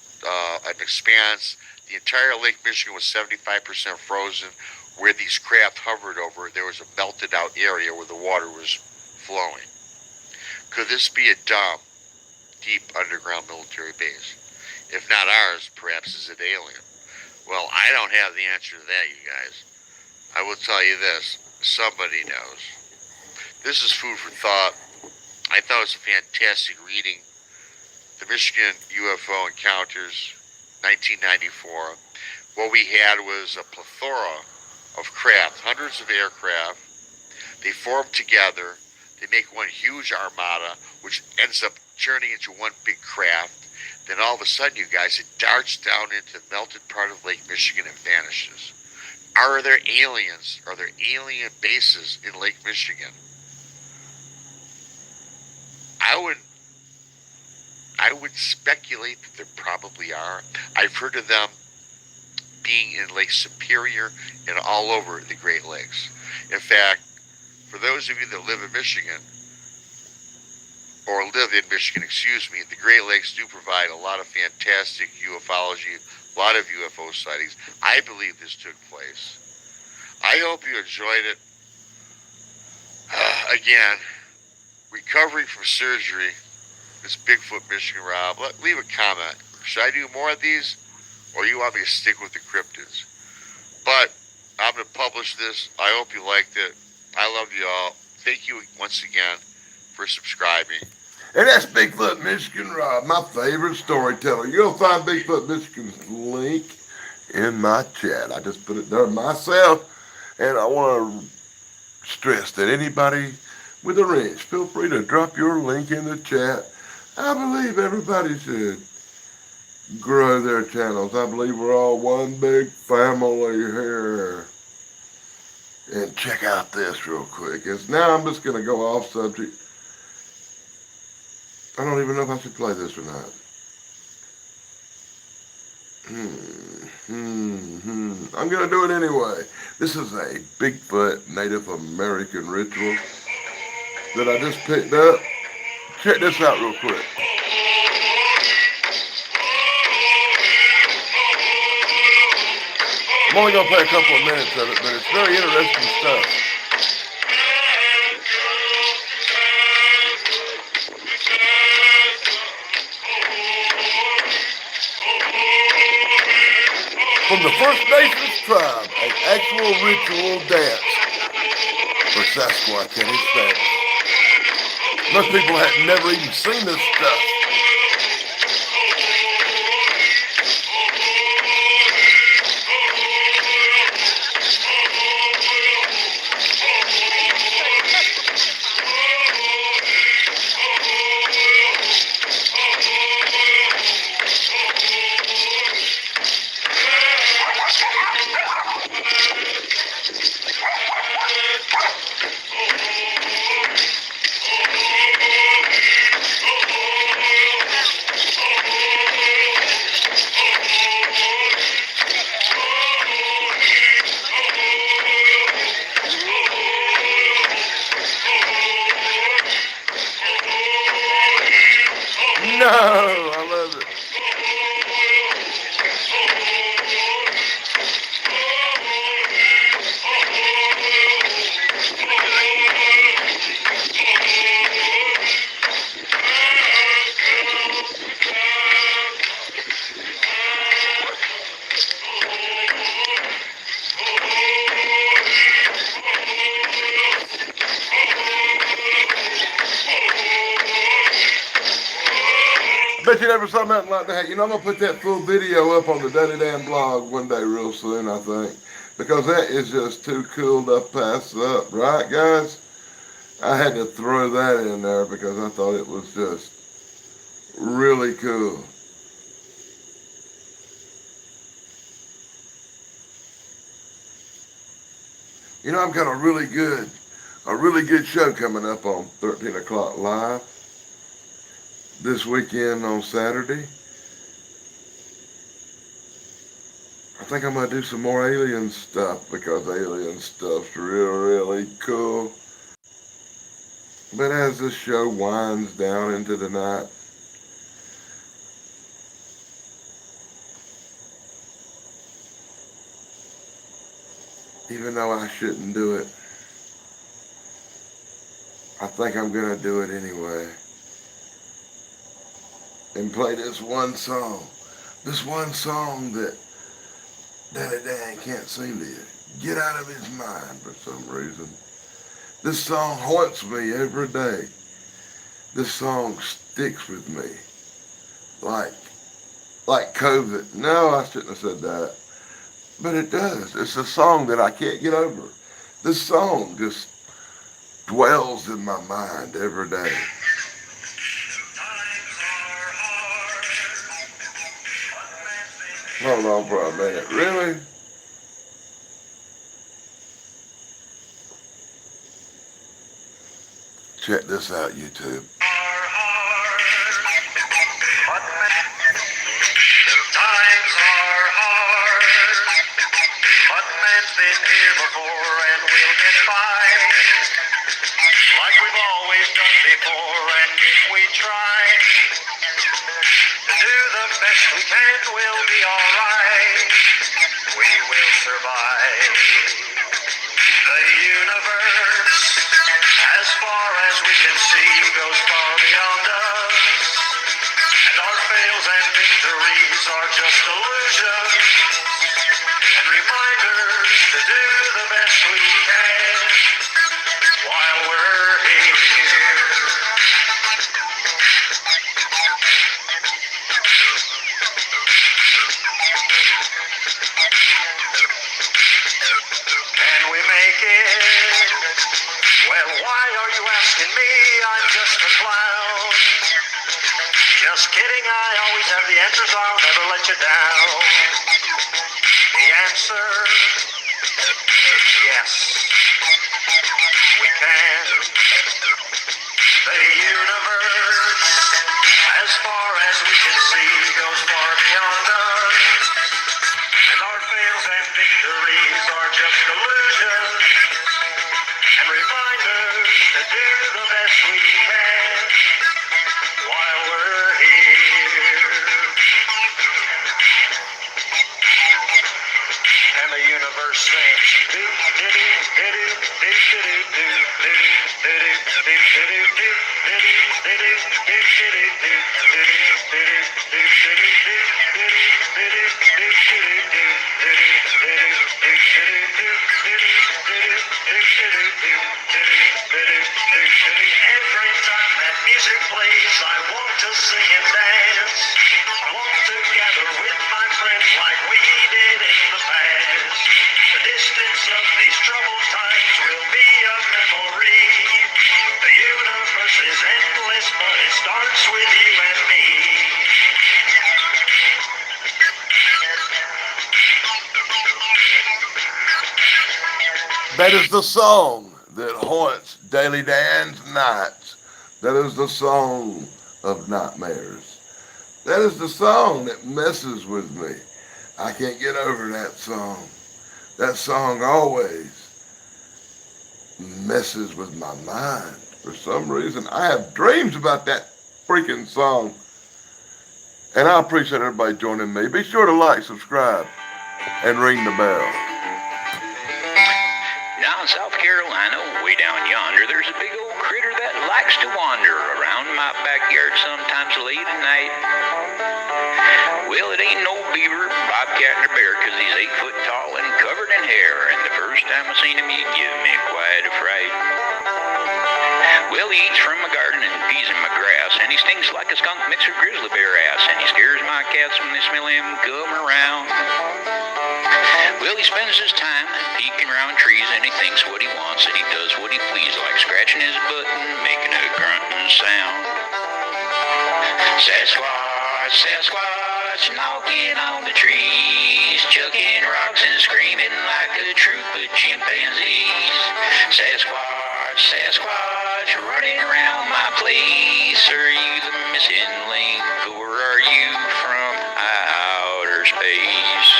expanse. The entire Lake Michigan was 75% frozen. Where these craft hovered over, there was a melted out area where the water was flowing. Could this be a dumb, deep underground military base? If not ours, perhaps is it alien? Well, I don't have the answer to that, you guys. I will tell you this, somebody knows. This is food for thought. I thought it was a fantastic reading. The Michigan UFO Encounters, 1994. What we had was a plethora of craft, hundreds of aircraft. They form together. They make one huge armada, which ends up turning into one big craft. Then all of a sudden, you guys, it darts down into the melted part of Lake Michigan and vanishes. Are there aliens? Are there alien bases in Lake Michigan? I would speculate that there probably are. I've heard of them being in Lake Superior and all over the Great Lakes. In fact, for those of you that live in Michigan, or live in Michigan, the Great Lakes do provide a lot of fantastic ufology, a lot of UFO sightings. I believe this took place. I hope you enjoyed it. Again, recovering from surgery, this Bigfoot Michigan Rob, leave a comment. Should I do more of these, or you want me to stick with the cryptids? But I'm going to publish this. I hope you liked it. I love you all. Thank you once again for subscribing. And that's Bigfoot Michigan Rob, my favorite storyteller. You'll find Bigfoot Michigan's link in my chat. I just put it there myself. And I want to stress that anybody with a wrench, feel free to drop your link in the chat. I believe everybody should grow their channels. I believe we're all one big family here. And check out this real quick. Now I'm just going to go off subject. I don't even know if I should play this or not. I'm going to do it anyway. This is a Bigfoot Native American ritual. that I just picked up. Check this out real quick. I'm only going to play a couple of minutes of it, but it's very interesting stuff. From the First Nations tribe, an actual ritual dance for Sasquatch and his family. Most people had never even seen this stuff. No, I love it. Bet you never saw nothing like that. You know, I'm going to put that full video up on the Daddy Dan blog one day real soon, I think. Because that is just too cool to pass up. Right, guys? I had to throw that in there because I thought it was just really cool. You know, I've got a really good show coming up on 13 o'clock live this weekend on Saturday. I think I'm going to do some more alien stuff because alien stuff's really cool. But as this show winds down into the night, even though I shouldn't do it, I think I'm going to do it anyway. And play this one song that Daddy Dan can't seem to get out of his mind for some reason. This song haunts me every day. This song sticks with me. Like COVID. No, I shouldn't have said that. But it does. It's a song that I can't get over. This song just dwells in my mind every day. Hold on for a minute. Really? Check this out, YouTube. Times are hard, but man's been here before and we'll get by. Like we've always done before, and if we try to do the best we can, we'll be alright. We will survive. The universe, as far as we can see, goes far beyond us. And our fails and victories are just illusions and reminders to do the best we can while we're here. Can we make it? Well, why are you asking me? I'm just a clown. Just kidding, I always have the answers, I'll never let you down. The answer is yes, we can. The universe, as far as we can see, goes far beyond us. And our fails and victories are just illusions and reminders to do the best verse says, every time that music plays, I want to sing and dance. I want to gather with my friends like we did in the past. The distance of these troubled times will be a memory. The universe is endless, but it starts with you and me. That is the song that haunts Daily Dan's nights. That is the song of nightmares. That is the song that messes with me. I can't get over that song. That song always messes with my mind. For some reason, I have dreams about that freaking song. And I appreciate everybody joining me. Be sure to like, subscribe, and ring the bell. Now in South Carolina, way down yonder, there's a big old critter that likes to wander around my backyard sometimes late at night. Well, it ain't no beaver, bobcat, or bear, 'cause he's 8 foot tall and covered in hair, and the first time I seen him, he gave me quite a fright. Well, he eats from my garden and pees in my grass, and he stings like a skunk mixed with grizzly bear ass, and he scares my cats when they smell him come around. Well, he spends his time peeking around trees, and he thinks what he wants, and he does what he please, like scratching his butt and making a grunting sound. Sasquatch, Sasquatch, knocking on the trees, chucking rocks and screaming like a troop of chimpanzees. Sasquatch, Sasquatch, running around my place. Are you the missing link, or are you from outer space?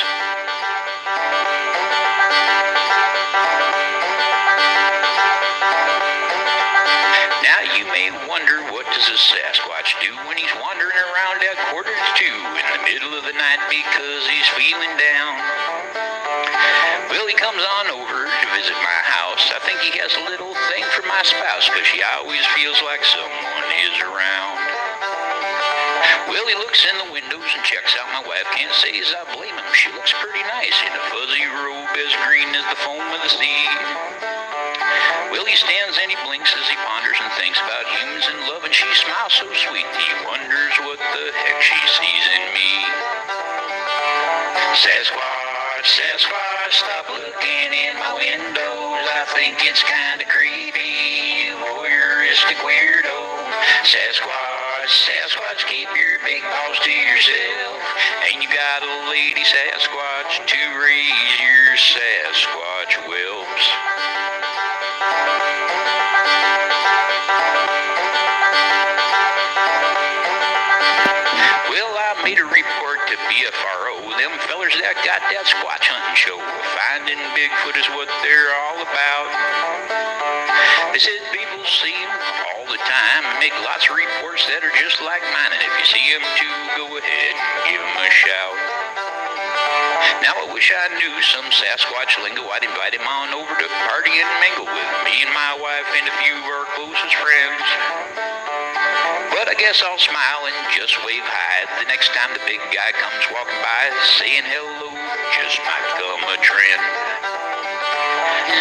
Now you may wonder, what does a Sasquatch do when he's wandering around at 1:45 in the middle of the night because he's feeling down? Well, he comes on over to visit my house. I think he has a little thing for my spouse, 'cause she always feels like someone is around. Well, he looks in the windows and checks out my wife. Can't say as I blame him. She looks pretty nice in a fuzzy robe as green as the foam of the sea. Well, he stands and he blinks as he ponders and thinks about humans and love, and she smiles so sweet he wonders what the heck she sees in me. Sasquatch, Sasquatch, stop looking in my windows. I think it's kinda creepy, you voyeuristic weirdo. Sasquatch, Sasquatch, keep your big paws to yourself. And you got a lady Sasquatch to raise your Sasquatch whelps. Well, I made a report to BFRO. Them fellers that got that Squatch hunting show. Finding Bigfoot is what they're all about. They said people see him all the time and make lots of reports that are just like mine. And if you see him too, go ahead and give him a shout. Now I wish I knew some Sasquatch lingo. I'd invite him on over to party and mingle with me and my wife and a few of our closest friends. But I guess I'll smile and just wave hi the next time the big guy comes walking by. Saying hello just might become a trend.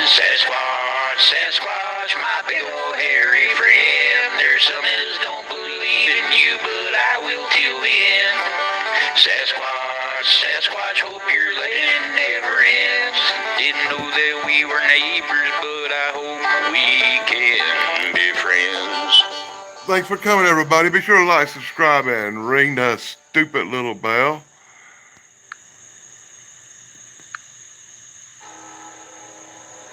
Sasquatch, Sasquatch, my big old hairy friend. There's some that don't believe in you, but I will till the end. Sasquatch, Sasquatch, hope your legend never ends. Didn't know that we were neighbors, but I hope we can be friends. Thanks for coming, everybody. Be sure to like, subscribe, and ring that stupid little bell.